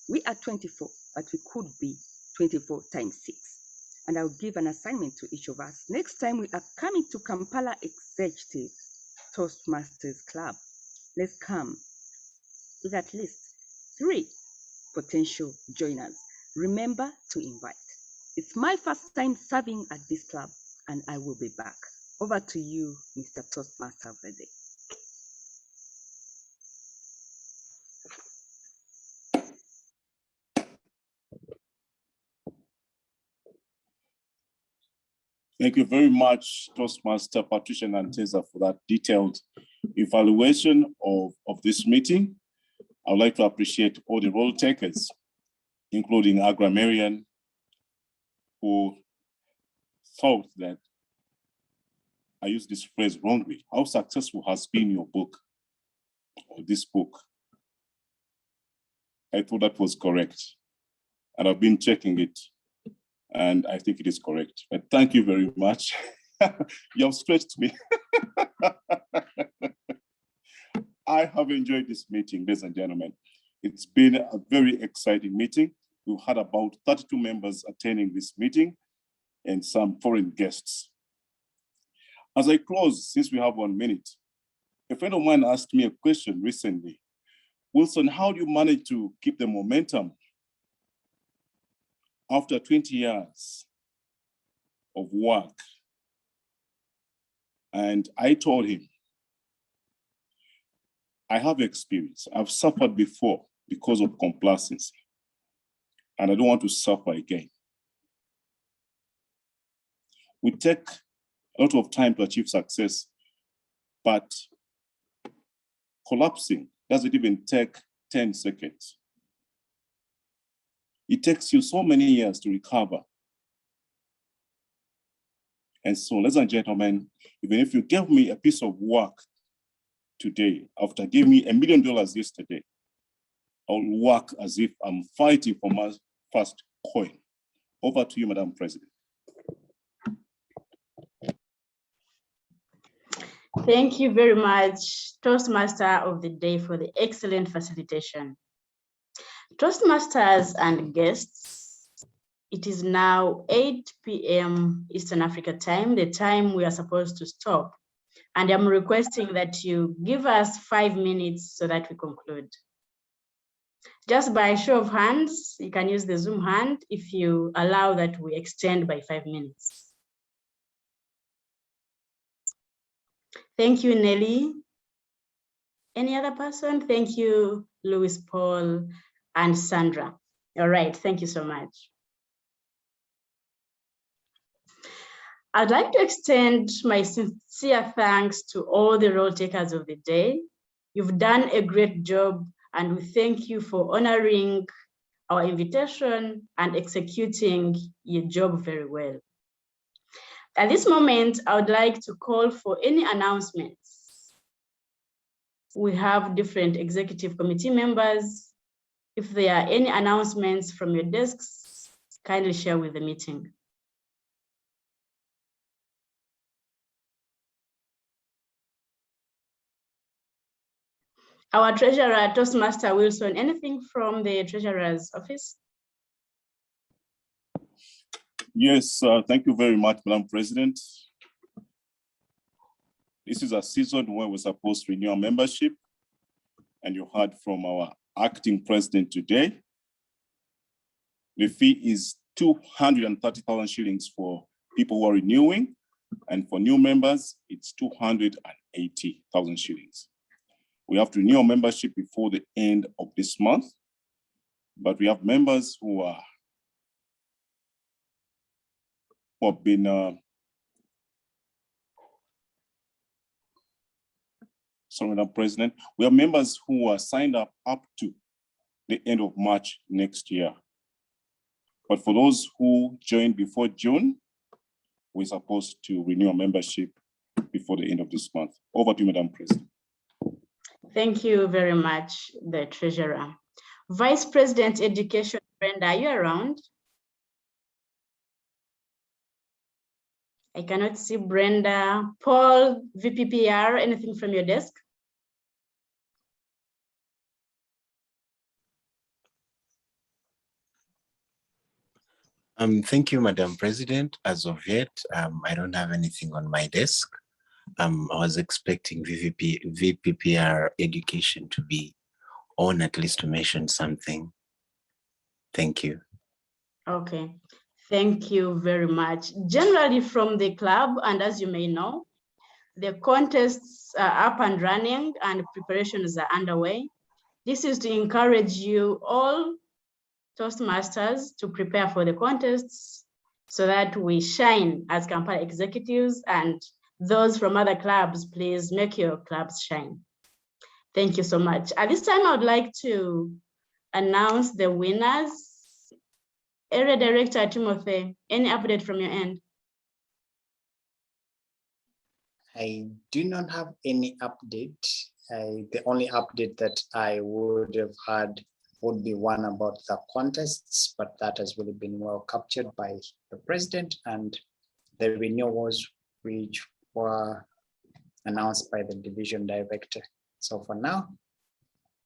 Speaker 5: We are 24, but we could be 24 times 6. And I'll give an assignment to each of us. Next time we are coming to Kampala Executive Toastmasters Club, let's come with at least 3 potential joiners. Remember to invite. It's my first time serving at this club, and I will be back. Over to you, Mr. Toastmaster of the day.
Speaker 2: Thank you very much, Toastmaster Patricia Nanteza, for that detailed evaluation of this meeting. I would like to appreciate all the role takers, including our grammarian, who thought that I used this phrase wrongly. How successful has been your book, or this book? I thought that was correct. And I've been checking it, and I think it is correct. But thank you very much. You have stretched me. I have enjoyed this meeting, ladies and gentlemen. It's been a very exciting meeting. We've had about 32 members attending this meeting and some foreign guests. As I close, since we have 1 minute, a friend of mine asked me a question recently. Wilson, how do you manage to keep the momentum after 20 years of work? And I told him, I have experience. I've suffered before because of complacency, and I don't want to suffer again. We take a lot of time to achieve success, but collapsing doesn't even take 10 seconds. It takes you so many years to recover. And so, ladies and gentlemen, even if you gave me a piece of work today, after giving me $1 million yesterday, I'll work as if I'm fighting for my first coin. Over to you, Madam President.
Speaker 10: Thank you very much, Toastmaster of the Day, for the excellent facilitation. Toastmasters and guests, it is now 8 p.m. Eastern Africa time, the time we are supposed to stop. And I'm requesting that you give us 5 minutes so that we conclude. Just by show of hands, you can use the Zoom hand if you allow that we extend by 5 minutes. Thank you, Nelly. Any other person? Thank you, Louis, Paul, and Sandra. All right, thank you so much. I'd like to extend my sincere thanks to all the role takers of the day. You've done a great job, and we thank you for honoring our invitation and executing your job very well. At this moment, I would like to call for any announcements. We have different executive committee members. If there are any announcements from your desks, kindly share with the meeting. Our treasurer, Toastmaster Wilson, anything from the treasurer's office?
Speaker 2: Yes, thank you very much, Madam President. This is a season where we're supposed to renew our membership, and you heard from our acting president today. The fee is 230,000 shillings for people who are renewing, and for new members, it's 280,000 shillings. We have to renew our membership before the end of this month, but we have members who have been sorry, Madam President, we have members who are signed up to the end of March next year. But for those who joined before June, we're supposed to renew our membership before the end of this month. Over to you, Madam President.
Speaker 10: Thank you very much, the treasurer. Vice President Education, Brenda, are you around? I cannot see Brenda. Paul, VPPR, anything from your desk?
Speaker 20: Thank you, Madam President. As of yet, I don't have anything on my desk. I was expecting VPPR education to be on, at least to mention something. Thank you.
Speaker 10: Okay, thank you very much. Generally from the club, and as you may know, the contests are up and running and preparations are underway. This is to encourage you all Toastmasters to prepare for the contests so that we shine as Kampala executives, and those from other clubs, please make your clubs shine. Thank you so much. At this time, I would like to announce the winners. Area Director Timothy, any update from your end?
Speaker 11: I do not have any update. The only update that I would have had would be one about the contests, but that has really been well captured by the president and the renewals which were announced by the division director. So for now,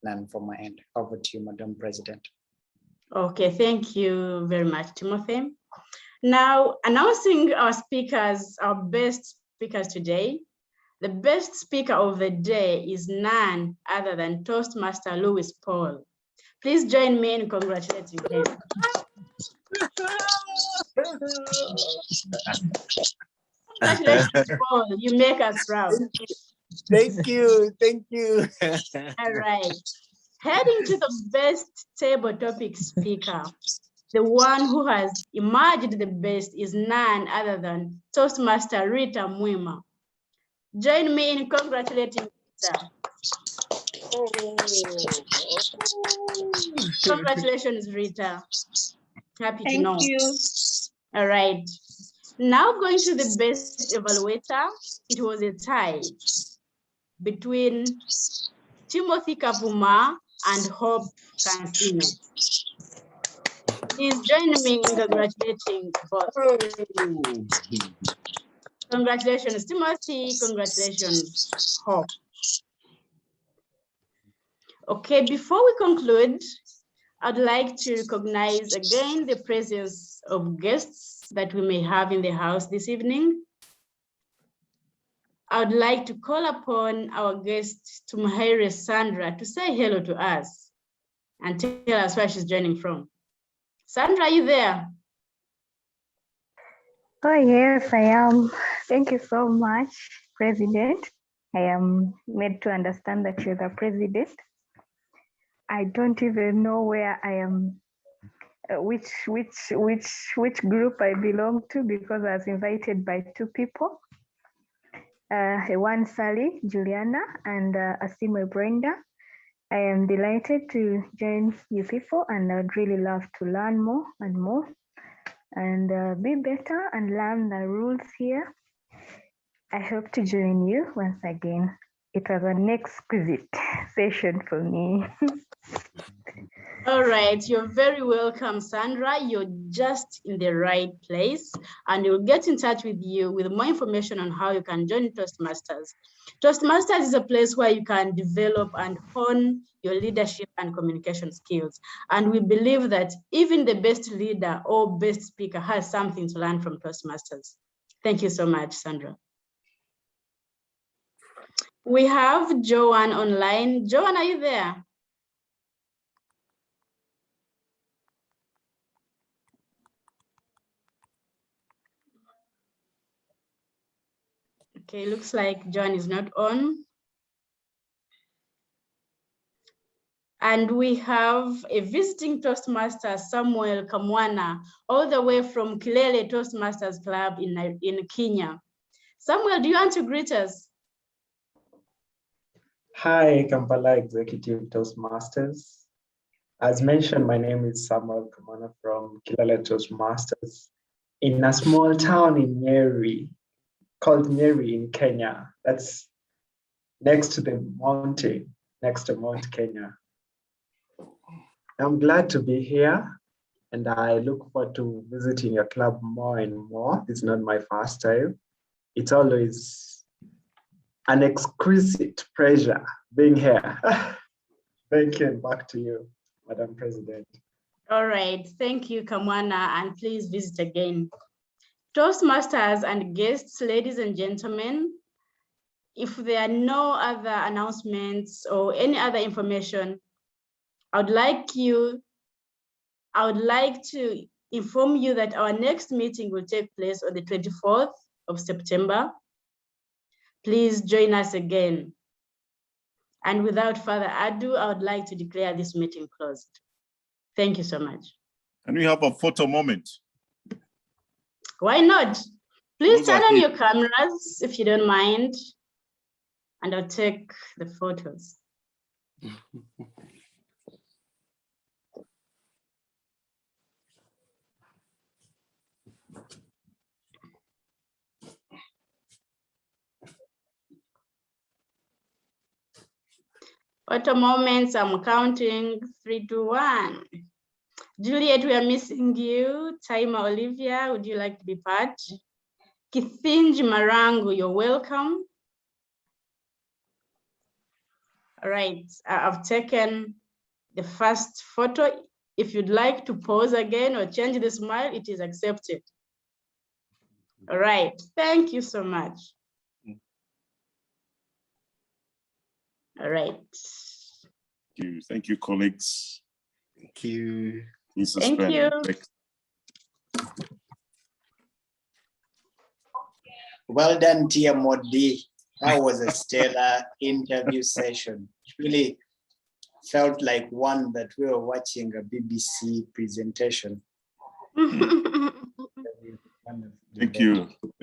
Speaker 11: none from my end. Over to you, Madam President.
Speaker 10: Okay, thank you very much, Timothy. Now, announcing our speakers, our best speakers today. The best speaker of the day is none other than Toastmaster Louis Paul. Please join me in congratulating him. Congratulations, Paul. You make us proud.
Speaker 20: Thank you. Thank you.
Speaker 10: All right. Heading to the best table topic speaker, the one who has emerged the best is none other than Toastmaster Rita Mwima. Join me in congratulating Rita. Congratulations, Rita. Happy to know.
Speaker 17: Thank you.
Speaker 10: All right. Now going to the best evaluator, it was a tie between Timothy Kavuma and Hope Kansime. Please join me in congratulating both. Congratulations, Timothy. Congratulations, Hope. Okay, before we conclude, I'd like to recognize again the presence of guests that we may have in the house this evening. I would like to call upon our guest, Tumuhaire Sandra, to say hello to us and tell us where she's joining from. Sandra, are you there?
Speaker 21: Oh, yes, I am. Thank you so much, President. I am made to understand that you're the President. I don't even know where I am, which group I belong to, because I was invited by two people. One Sally, Juliana, and Asiimwe Brenda. I am delighted to join you people, and I'd really love to learn more and more and be better and learn the rules here. I hope to join you once again. It was an exquisite session for me.
Speaker 10: All right, you're very welcome, Sandra. You're just in the right place, and we'll get in touch with you with more information on how you can join Toastmasters. Toastmasters is a place where you can develop and hone your leadership and communication skills. And we believe that even the best leader or best speaker has something to learn from Toastmasters. Thank you so much, Sandra. We have Joanne online. Joanne, are you there? Okay, looks like John is not on. And we have a visiting Toastmaster, Samuel Kamwana, all the way from Kilele Toastmasters Club in Kenya. Samuel, do you want to greet us?
Speaker 22: Hi, Kampala Executive Toastmasters. As mentioned, my name is Samuel Kamwana from Kilele Toastmasters in a small town in Nyeri, called Nyeri in Kenya. That's next to the mountain, next to Mount Kenya. I'm glad to be here, and I look forward to visiting your club more and more. It's not my first time. It's always an exquisite pleasure being here. Thank you, and back to you, Madam President.
Speaker 10: All right, thank you, Kamwana, and please visit again. Toastmasters and guests, ladies and gentlemen, if there are no other announcements or any other information, I would like to inform you that our next meeting will take place on the 24th of September. Please join us again. And without further ado, I would like to declare this meeting closed. Thank you so much.
Speaker 2: Can we have a photo moment?
Speaker 10: Why not? Please
Speaker 2: Those
Speaker 10: turn
Speaker 2: are
Speaker 10: on
Speaker 2: it.
Speaker 10: your cameras if you don't mind, and I'll take the photos. Photo moments, I'm counting 3, 2, 1. Juliet, we are missing you. Taima Olivia, would you like to be part? Kithinji Marangu, you're welcome. All right, I've taken the first photo. If you'd like to pause again or change the smile, it is accepted. All right, thank you so much. All right.
Speaker 2: Thank you, colleagues.
Speaker 3: Thank you.
Speaker 10: Thank you.
Speaker 11: Well done, TMOD. That was a stellar interview session. It really felt like one that we were watching a BBC presentation.
Speaker 2: Thank you.